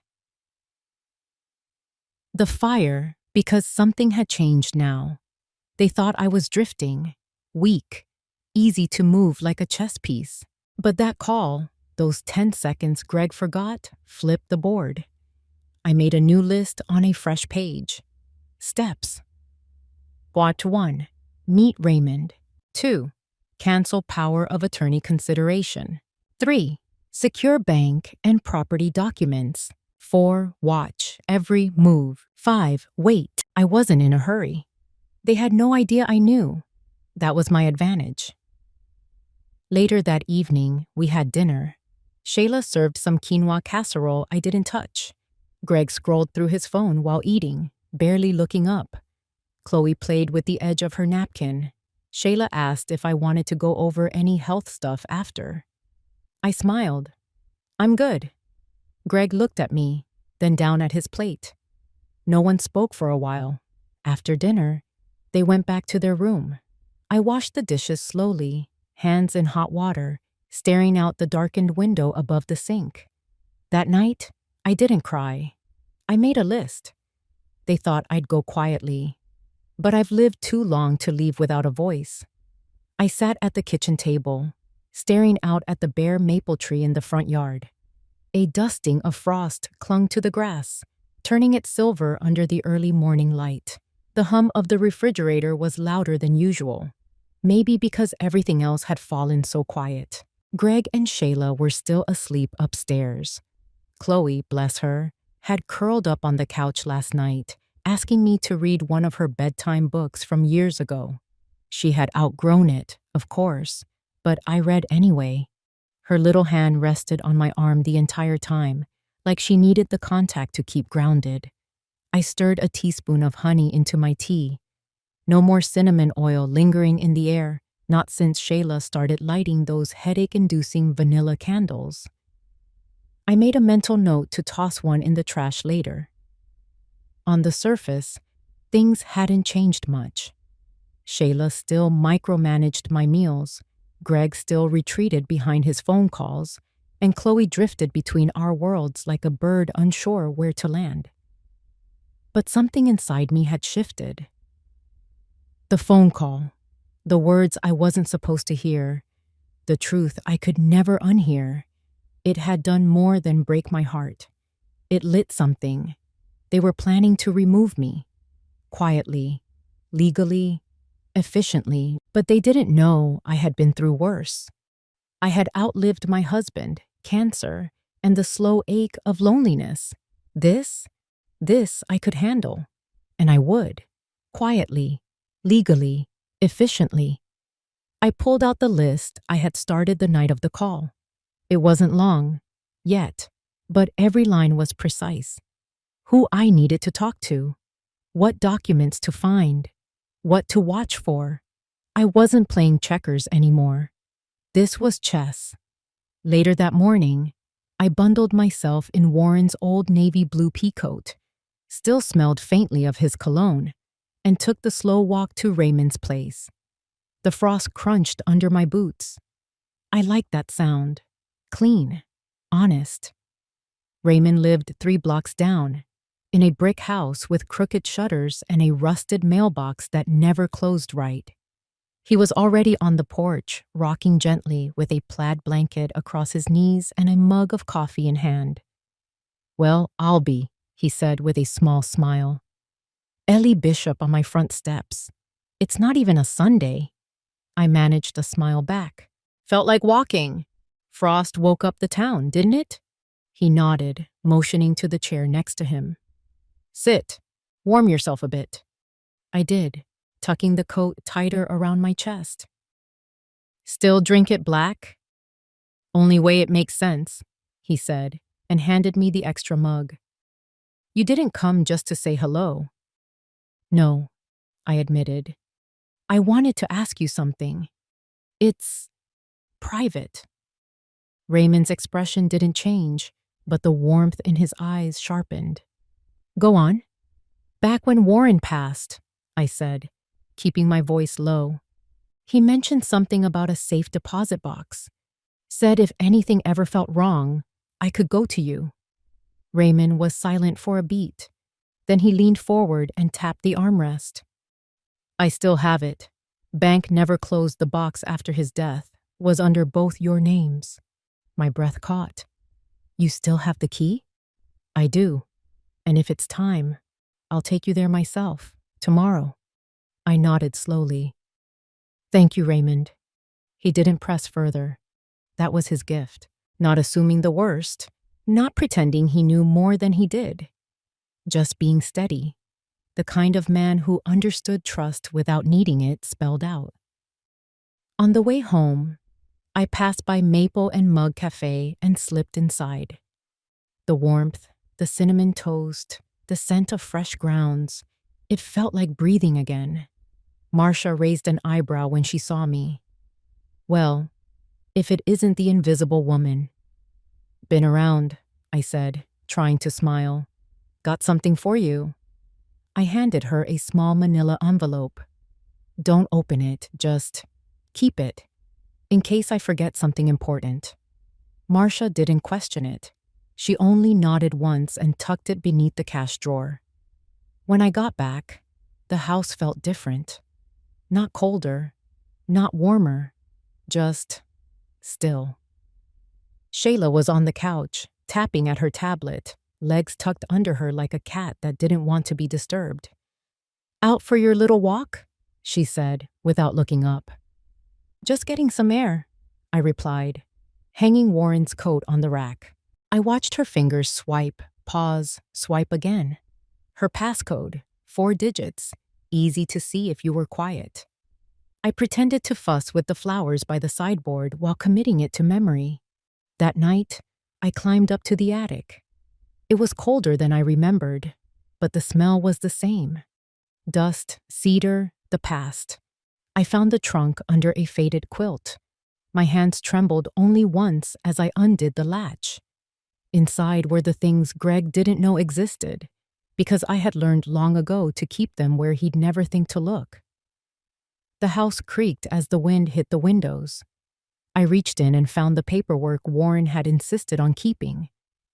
"The fire, because something had changed now. They thought I was drifting, weak, easy to move like a chess piece. But that call, those 10 seconds Greg forgot, flipped the board. I made a new list on a fresh page. Steps. Watch 1. Meet Raymond. 2. Cancel power of attorney consideration. 3. Secure bank and property documents. 4. Watch every move. 5. Wait. I wasn't in a hurry. They had no idea I knew. That was my advantage. Later that evening, we had dinner. Shayla served some quinoa casserole I didn't touch. Greg scrolled through his phone while eating, barely looking up. Chloe played with the edge of her napkin. Shayla asked if I wanted to go over any health stuff after. I smiled. "I'm good." Greg looked at me, then down at his plate. No one spoke for a while. After dinner, they went back to their room. I washed the dishes slowly, hands in hot water, staring out the darkened window above the sink. That night, I didn't cry. I made a list. They thought I'd go quietly, but I've lived too long to leave without a voice. I sat at the kitchen table, staring out at the bare maple tree in the front yard. A dusting of frost clung to the grass, turning it silver under the early morning light. The hum of the refrigerator was louder than usual, maybe because everything else had fallen so quiet. Greg and Shayla were still asleep upstairs. Chloe, bless her, had curled up on the couch last night, asking me to read one of her bedtime books from years ago. She had outgrown it, of course, but I read anyway. Her little hand rested on my arm the entire time, like she needed the contact to keep grounded. I stirred a teaspoon of honey into my tea. No more cinnamon oil lingering in the air, not since Shayla started lighting those headache-inducing vanilla candles. I made a mental note to toss one in the trash later. On the surface, things hadn't changed much. Shayla still micromanaged my meals, Greg still retreated behind his phone calls, and Chloe drifted between our worlds like a bird unsure where to land. But something inside me had shifted. The phone call, the words I wasn't supposed to hear, the truth I could never unhear. It had done more than break my heart. It lit something. They were planning to remove me. Quietly, legally, efficiently, but they didn't know I had been through worse. I had outlived my husband, cancer, and the slow ache of loneliness. This I could handle. And I would. Quietly, legally, efficiently. I pulled out the list I had started the night of the call. It wasn't long, yet, but every line was precise. Who I needed to talk to, what documents to find, what to watch for. I wasn't playing checkers anymore. This was chess. Later that morning, I bundled myself in Warren's old navy blue peacoat, still smelled faintly of his cologne, and took the slow walk to Raymond's place. The frost crunched under my boots. I liked that sound. Clean, honest. Raymond lived 3 blocks down, in a brick house with crooked shutters and a rusted mailbox that never closed right. He was already on the porch, rocking gently with a plaid blanket across his knees and a mug of coffee in hand. "Well, I'll be," he said with a small smile. Ellie Bishop on my front steps. It's not even a Sunday. I managed a smile back. Felt like walking. Frost woke up the town, didn't it? He nodded, motioning to the chair next to him. "Sit. Warm yourself a bit." I did, tucking the coat tighter around my chest. "Still drink it black?" "Only way it makes sense," he said, and handed me the extra mug. "You didn't come just to say hello." "No," I admitted. "I wanted to ask you something. It's private." Raymond's expression didn't change, but the warmth in his eyes sharpened. "Go on." "Back when Warren passed," I said, keeping my voice low. "He mentioned something about a safe deposit box. Said if anything ever felt wrong, I could go to you." Raymond was silent for a beat. Then he leaned forward and tapped the armrest. "I still have it. Bank never closed the box after his death. Was under both your names." My breath caught. "You still have the key?" "I do. And if it's time, I'll take you there myself, tomorrow." I nodded slowly. "Thank you, Raymond." He didn't press further. That was his gift. Not assuming the worst, not pretending he knew more than he did. Just being steady. The kind of man who understood trust without needing it spelled out. On the way home, I passed by Maple and Mug Cafe and slipped inside. The warmth, the cinnamon toast, the scent of fresh grounds. It felt like breathing again. Marcia raised an eyebrow when she saw me. "Well, if it isn't the invisible woman." "Been around," I said, trying to smile. "Got something for you." I handed her a small manila envelope. "Don't open it, just keep it, in case I forget something important." Marcia didn't question it. She only nodded once and tucked it beneath the cash drawer. When I got back, the house felt different. Not colder, not warmer, just still. Shayla was on the couch, tapping at her tablet, legs tucked under her like a cat that didn't want to be disturbed. "Out for your little walk?" she said, without looking up. "Just getting some air," I replied, hanging Warren's coat on the rack. I watched her fingers swipe, pause, swipe again. Her passcode, 4 digits, easy to see if you were quiet. I pretended to fuss with the flowers by the sideboard while committing it to memory. That night, I climbed up to the attic. It was colder than I remembered. but the smell was the same. Dust, cedar, the past. I found the trunk under a faded quilt. My hands trembled only once as I undid the latch. Inside were the things Greg didn't know existed, because I had learned long ago to keep them where he'd never think to look. The house creaked as the wind hit the windows. I reached in and found the paperwork Warren had insisted on keeping.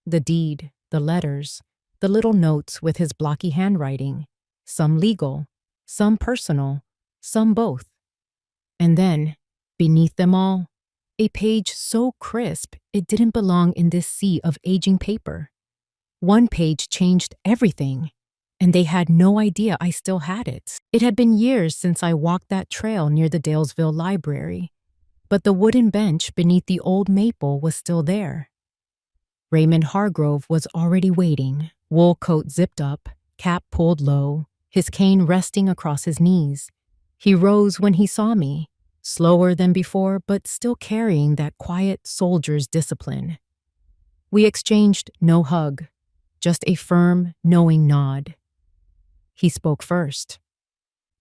The deed, the letters, the little notes with his blocky handwriting, some legal, some personal, some both. And then, beneath them all, a page so crisp it didn't belong in this sea of aging paper. One page changed everything, and they had no idea I still had it. It had been years since I walked that trail near the Dalesville Library, but the wooden bench beneath the old maple was still there. Raymond Hargrove was already waiting, wool coat zipped up, cap pulled low, his cane resting across his knees. He rose when he saw me, slower than before, but still carrying that quiet soldier's discipline. We exchanged no hug, just a firm, knowing nod. He spoke first.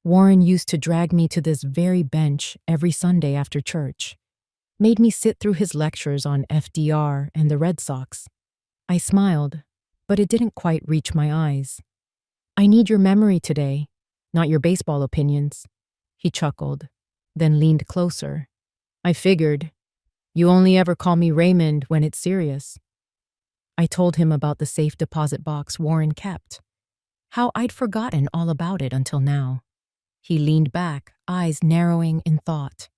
Warren used to drag me to this very bench every Sunday after church, made me sit through his lectures on FDR and the Red Sox. I smiled, but it didn't quite reach my eyes. "I need your memory today, not your baseball opinions," he chuckled, then leaned closer. "I figured. You only ever call me Raymond when it's serious." I told him about the safe deposit box Warren kept, how I'd forgotten all about it until now. He leaned back, eyes narrowing in thought.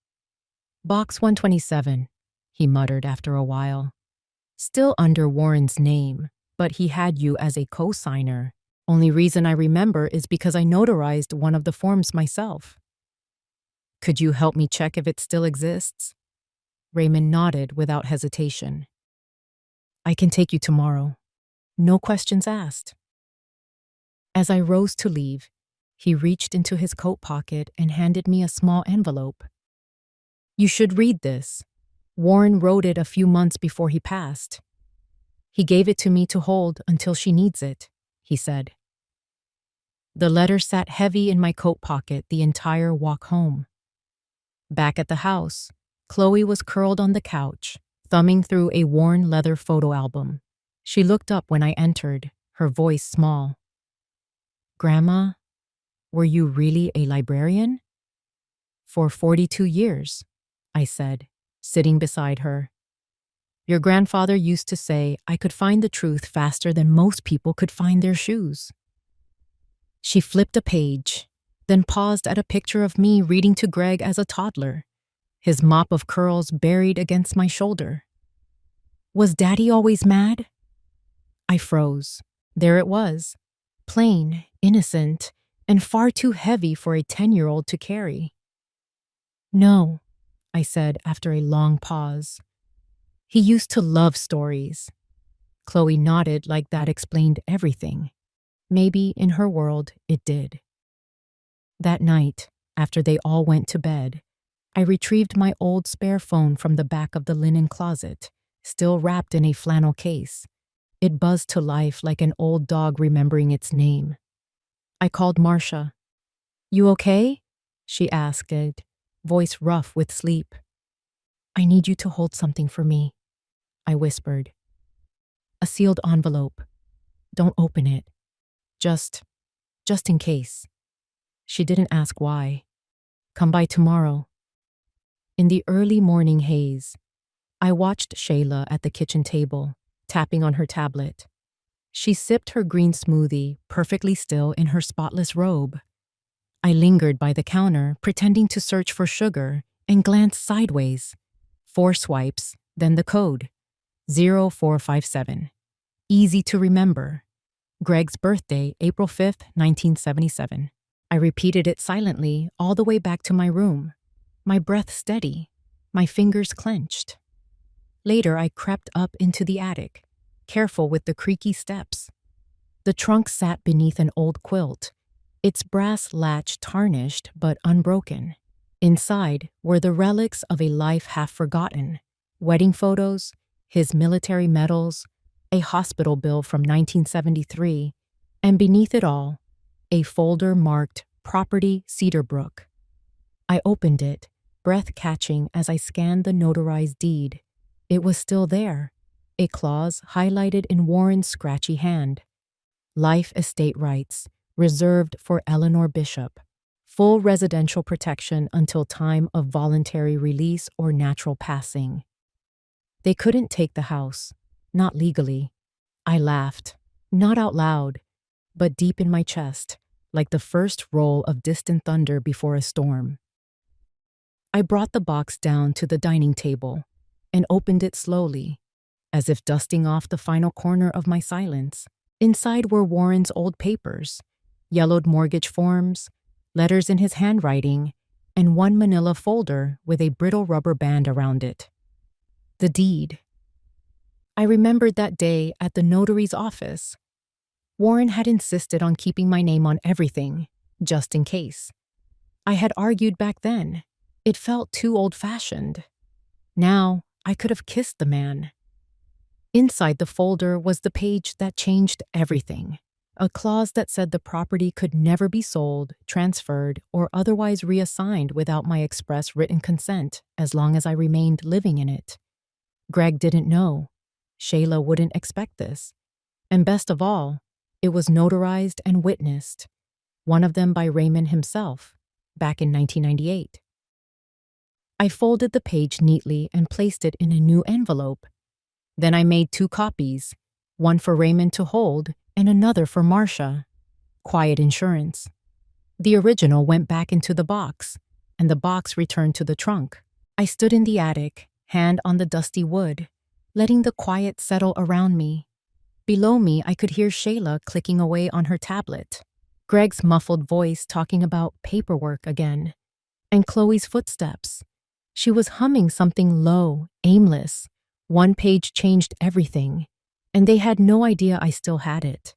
"Box 127, he muttered after a while. "Still under Warren's name, but he had you as a co-signer. Only reason I remember is because I notarized one of the forms myself." "Could you help me check if it still exists?" Raymond nodded without hesitation. "I can take you tomorrow. No questions asked." As I rose to leave, he reached into his coat pocket and handed me a small envelope. "You should read this. Warren wrote it a few months before he passed. He gave it to me to hold until she needs it," he said. The letter sat heavy in my coat pocket the entire walk home. Back at the house, Chloe was curled on the couch, thumbing through a worn leather photo album. She looked up when I entered, her voice small. "Grandma, were you really a librarian?" "For 42 years, I said, sitting beside her. "Your grandfather used to say I could find the truth faster than most people could find their shoes." She flipped a page, then paused at a picture of me reading to Greg as a toddler, his mop of curls buried against my shoulder. "Was Daddy always mad?" I froze. There it was, plain, innocent, and far too heavy for a 10-year-old to carry. "No," I said after a long pause. "He used to love stories." Chloe nodded like that explained everything. Maybe in her world it did. That night, after they all went to bed, I retrieved my old spare phone from the back of the linen closet, still wrapped in a flannel case. It buzzed to life like an old dog remembering its name. I called Marcia. "You okay?" she asked, voice rough with sleep. "I need you to hold something for me," I whispered. "A sealed envelope. Don't open it. Just in case." She didn't ask why. "Come by tomorrow." In the early morning haze, I watched Shayla at the kitchen table, tapping on her tablet. She sipped her green smoothie, perfectly still in her spotless robe. I lingered by the counter, pretending to search for sugar, and glanced sideways. 4 swipes, then the code. 0457. Easy to remember. Greg's birthday, April 5th, 1977. I repeated it silently all the way back to my room, my breath steady, my fingers clenched. Later, I crept up into the attic, careful with the creaky steps. The trunk sat beneath an old quilt, its brass latch tarnished but unbroken. Inside were the relics of a life half forgotten: wedding photos, his military medals, a hospital bill from 1973, And beneath it all, a folder marked Property Cedarbrook. I opened it, breath catching as I scanned the notarized deed. It was still there, a clause highlighted in Warren's scratchy hand. Life estate rights, reserved for Eleanor Bishop. Full residential protection until time of voluntary release or natural passing. They couldn't take the house, not legally. I laughed, not out loud, but deep in my chest, like the first roll of distant thunder before a storm. I brought the box down to the dining table and opened it slowly, as if dusting off the final corner of my silence. Inside were Warren's old papers, yellowed mortgage forms, letters in his handwriting, and one manila folder with a brittle rubber band around it. The deed. I remembered that day at the notary's office. Warren had insisted on keeping my name on everything, just in case. I had argued back then. It felt too old-fashioned. Now, I could have kissed the man. Inside the folder was the page that changed everything. A clause that said the property could never be sold, transferred, or otherwise reassigned without my express written consent as long as I remained living in it. Greg didn't know. Shayla wouldn't expect this. And best of all, it was notarized and witnessed, one of them by Raymond himself, back in 1998. I folded the page neatly and placed it in a new envelope. Then I made 2 copies, one for Raymond to hold and another for Marcia. Quiet insurance. The original went back into the box, and the box returned to the trunk. I stood in the attic, hand on the dusty wood, letting the quiet settle around me. Below me, I could hear Shayla clicking away on her tablet, Greg's muffled voice talking about paperwork again, and Chloe's footsteps. She was humming something low, aimless. One page changed everything, and they had no idea I still had it.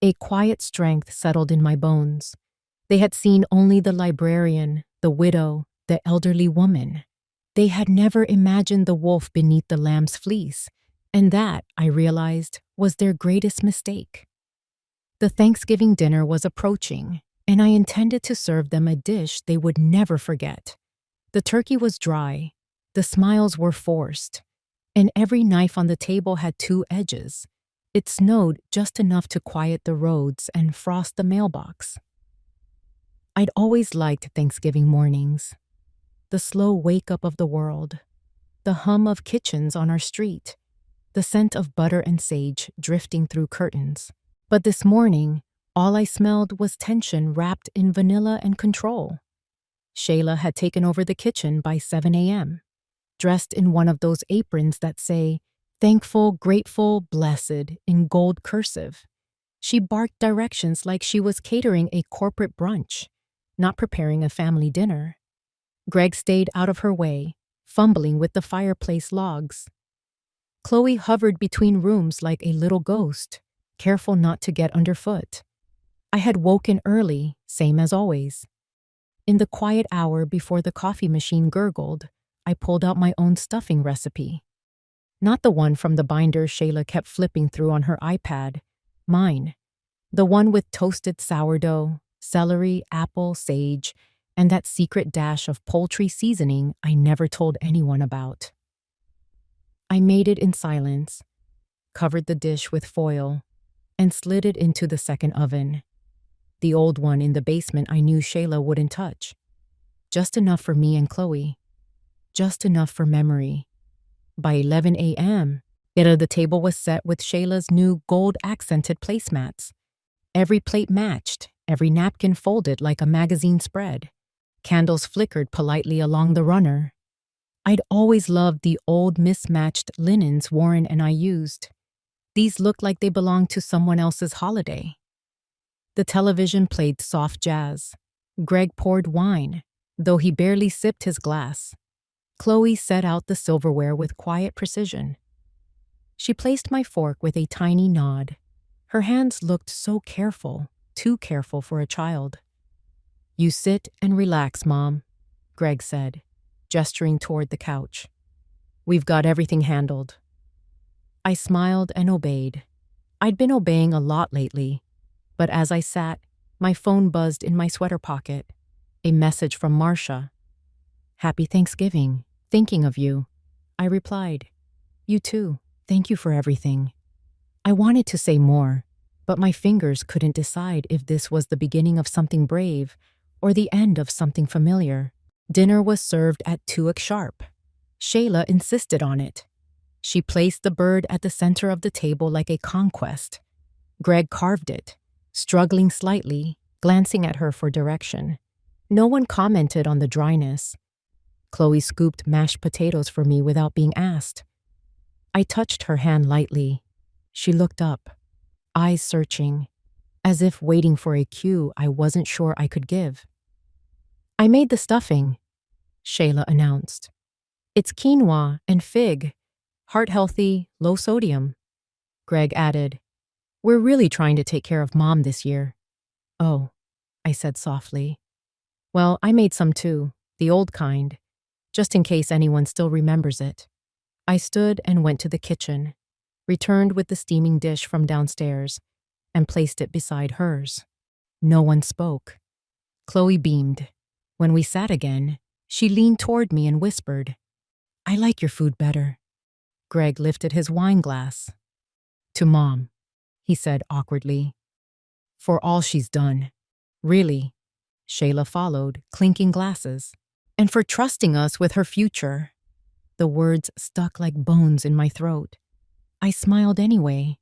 A quiet strength settled in my bones. They had seen only the librarian, the widow, the elderly woman. They had never imagined the wolf beneath the lamb's fleece, and that, I realized, was their greatest mistake. The Thanksgiving dinner was approaching, and I intended to serve them a dish they would never forget. The turkey was dry, the smiles were forced, and every knife on the table had 2 edges. It snowed just enough to quiet the roads and frost the mailbox. I'd always liked Thanksgiving mornings. The slow wake-up of the world, the hum of kitchens on our street, the scent of butter and sage drifting through curtains. But this morning, all I smelled was tension wrapped in vanilla and control. Shayla had taken over the kitchen by 7 a.m., dressed in one of those aprons that say, "Thankful, grateful, blessed," in gold cursive. She barked directions like she was catering a corporate brunch, not preparing a family dinner. Greg stayed out of her way, fumbling with the fireplace logs. Chloe hovered between rooms like a little ghost, careful not to get underfoot. I had woken early, same as always. In the quiet hour before the coffee machine gurgled, I pulled out my own stuffing recipe. Not the one from the binder Shayla kept flipping through on her iPad. Mine. The one with toasted sourdough, celery, apple, sage, and that secret dash of poultry seasoning I never told anyone about. I made it in silence, covered the dish with foil, and slid it into the second oven. The old one in the basement I knew Shayla wouldn't touch. Just enough for me and Chloe. Just enough for memory. By 11 a.m., the table was set with Shayla's new gold-accented placemats. Every plate matched, every napkin folded like a magazine spread. Candles flickered politely along the runner. I'd always loved the old mismatched linens Warren and I used. These looked like they belonged to someone else's holiday. The television played soft jazz. Greg poured wine, though he barely sipped his glass. Chloe set out the silverware with quiet precision. She placed my fork with a tiny nod. Her hands looked so careful, too careful for a child. "You sit and relax, Mom," Greg said, gesturing toward the couch. "We've got everything handled." I smiled and obeyed. I'd been obeying a lot lately, But as I sat, my phone buzzed in my sweater pocket. A message from Marcia. "Happy Thanksgiving. Thinking of you." I replied. "You too. Thank you for everything." I wanted to say more, but my fingers couldn't decide if this was the beginning of something brave or the end of something familiar. Dinner was served at 2 sharp. Shayla insisted on it. She placed the bird at the center of the table like a conquest. Greg carved it, struggling slightly, glancing at her for direction. No one commented on the dryness. Chloe scooped mashed potatoes for me without being asked. I touched her hand lightly. She looked up, eyes searching, as if waiting for a cue I wasn't sure I could give. "I made the stuffing," Shayla announced. "It's quinoa and fig. Heart-healthy, low sodium." Greg added, "We're really trying to take care of Mom this year." "Oh," I said softly. "Well, I made some too, the old kind, just in case anyone still remembers it." I stood and went to the kitchen, returned with the steaming dish from downstairs, and placed it beside hers. No one spoke. Chloe beamed. When we sat again, she leaned toward me and whispered, "I like your food better." Greg lifted his wine glass. "To Mom," he said awkwardly. "For all she's done." "Really?" Shayla followed, clinking glasses. "And for trusting us with her future." The words stuck like bones in my throat. I smiled anyway.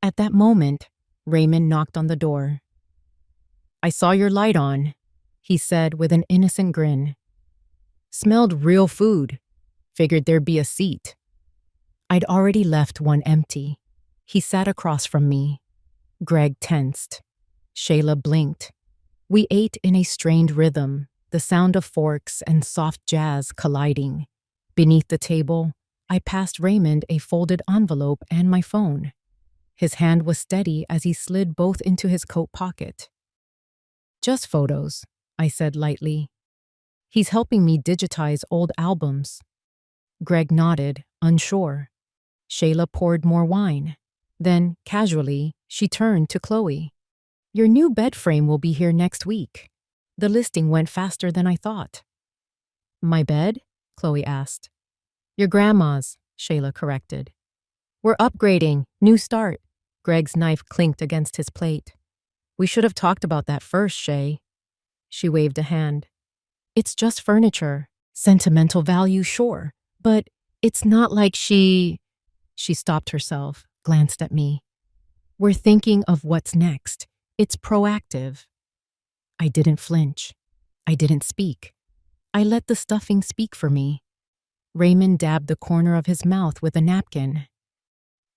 At that moment, Raymond knocked on the door. "I saw your light on," he said with an innocent grin. "Smelled real food. Figured there'd be a seat." I'd already left one empty. He sat across from me. Greg tensed. Shayla blinked. We ate in a strained rhythm, the sound of forks and soft jazz colliding. Beneath the table, I passed Raymond a folded envelope and my phone. His hand was steady as he slid both into his coat pocket. "Just photos," I said lightly. "He's helping me digitize old albums." Greg nodded, unsure. Shayla poured more wine. Then, casually, she turned to Chloe. "Your new bed frame will be here next week." The listing went faster than I thought. "My bed?" Chloe asked. "Your grandma's," Shayla corrected. "We're upgrading. New start." Greg's knife clinked against his plate. "We should have talked about that first, Shay." She waved a hand. "It's just furniture. Sentimental value, sure. But it's not like she..." She stopped herself, glanced at me. "We're thinking of what's next. It's proactive." I didn't flinch. I didn't speak. I let the stuffing speak for me. Raymond dabbed the corner of his mouth with a napkin.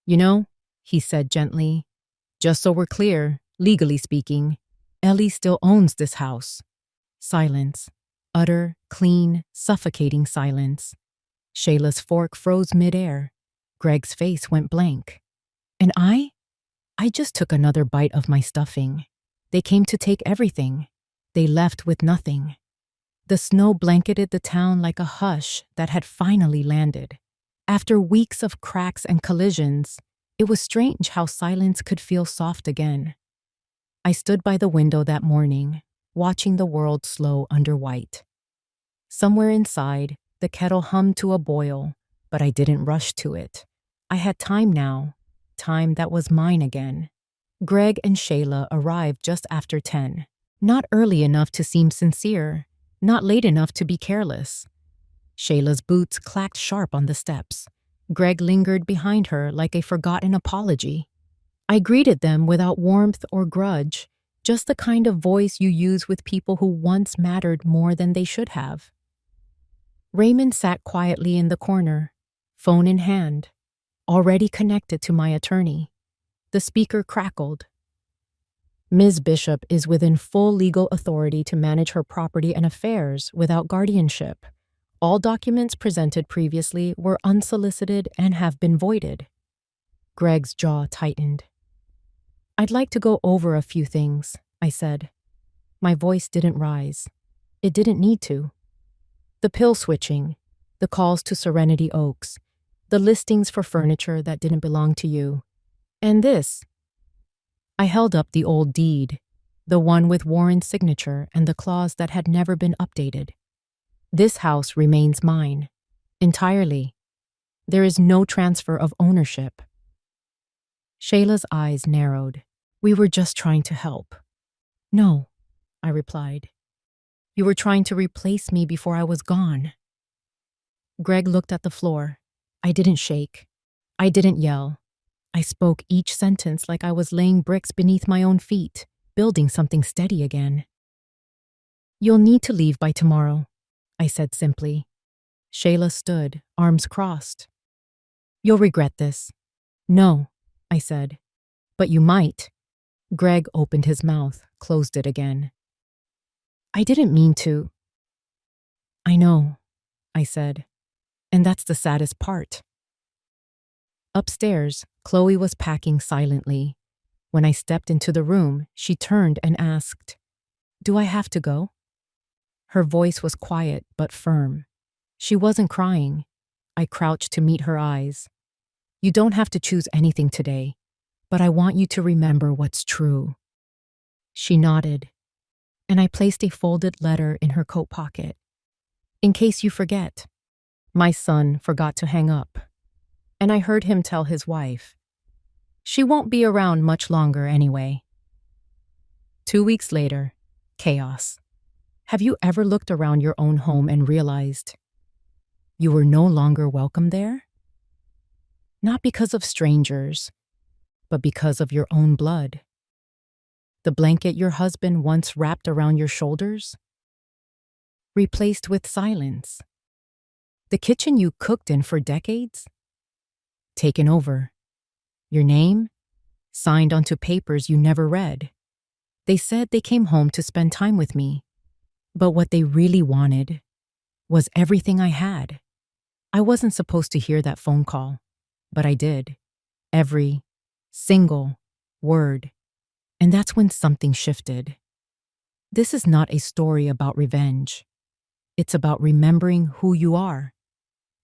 "You know," he said gently, "just so we're clear, legally speaking, Ellie still owns this house." Silence. Utter, clean, suffocating silence. Shayla's fork froze midair. Greg's face went blank. And I just took another bite of my stuffing. They came to take everything. They left with nothing. The snow blanketed the town like a hush that had finally landed. After weeks of cracks and collisions, it was strange how silence could feel soft again. I stood by the window that morning, watching the world slow under white. Somewhere inside, the kettle hummed to a boil, but I didn't rush to it. I had time now, time that was mine again. Greg and Shayla arrived just after 10. Not early enough to seem sincere, not late enough to be careless. Shayla's boots clacked sharp on the steps. Greg lingered behind her like a forgotten apology. I greeted them without warmth or grudge, just the kind of voice you use with people who once mattered more than they should have. Raymond sat quietly in the corner, phone in hand, already connected to my attorney. The speaker crackled. "Ms. Bishop is within full legal authority to manage her property and affairs without guardianship. All documents presented previously were unsolicited and have been voided." Greg's jaw tightened. "I'd like to go over a few things," I said. My voice didn't rise. It didn't need to. The pill switching, the calls to Serenity Oaks, the listings for furniture that didn't belong to you. And this. I held up the old deed, the one with Warren's signature and the clause that had never been updated. This house remains mine, entirely. There is no transfer of ownership. Shayla's eyes narrowed. We were just trying to help. No, I replied. You were trying to replace me before I was gone. Greg looked at the floor. I didn't shake. I didn't yell. I spoke each sentence like I was laying bricks beneath my own feet, building something steady again. You'll need to leave by tomorrow, I said simply. Shayla stood, arms crossed. You'll regret this. No, I said. But you might. Greg opened his mouth, closed it again. I didn't mean to. I know, I said. And that's the saddest part. Upstairs, Chloe was packing silently. When I stepped into the room, she turned and asked, Do I have to go? Her voice was quiet but firm. She wasn't crying. I crouched to meet her eyes. You don't have to choose anything today, but I want you to remember what's true. She nodded, and I placed a folded letter in her coat pocket. In case you forget. My son forgot to hang up, and I heard him tell his wife. She won't be around much longer anyway. 2 weeks later, chaos. Have you ever looked around your own home and realized you were no longer welcome there? Not because of strangers, but because of your own blood. The blanket your husband once wrapped around your shoulders? Replaced with silence. The kitchen you cooked in for decades? Taken over. Your name? Signed onto papers you never read. They said they came home to spend time with me, but what they really wanted was everything I had. I wasn't supposed to hear that phone call, but I did. Every single word. And that's when something shifted. This is not a story about revenge. It's about remembering who you are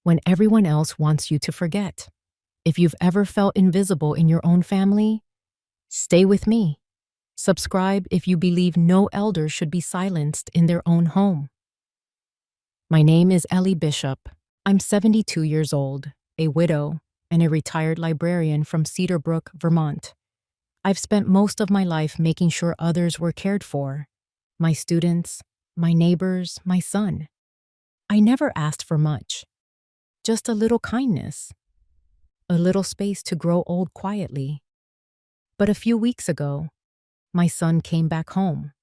when everyone else wants you to forget. If you've ever felt invisible in your own family, stay with me. Subscribe if you believe no elder should be silenced in their own home. My name is Ellie Bishop. I'm 72 years old, a widow, and a retired librarian from Cedar Brook, Vermont. I've spent most of my life making sure others were cared for. My students, my neighbors, my son. I never asked for much. Just a little kindness. A little space to grow old quietly. But a few weeks ago, my son came back home.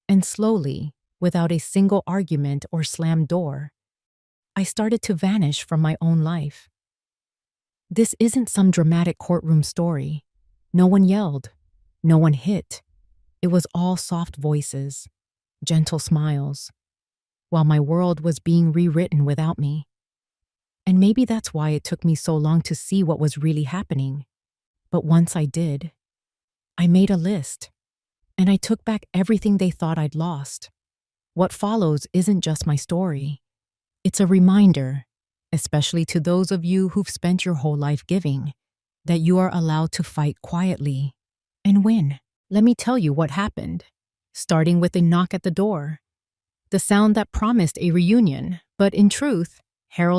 And slowly, without a single argument or slammed door, I started to vanish from my own life. This isn't some dramatic courtroom story. No one yelled. No one hit. It was all soft voices, gentle smiles, while my world was being rewritten without me. And maybe that's why it took me so long to see what was really happening. But once I did, I made a list, and I took back everything they thought I'd lost. What follows isn't just my story. It's a reminder, especially to those of you who've spent your whole life giving, that you are allowed to fight quietly and win. Let me tell you what happened, starting with a knock at the door. The sound that promised a reunion, but in truth, heralded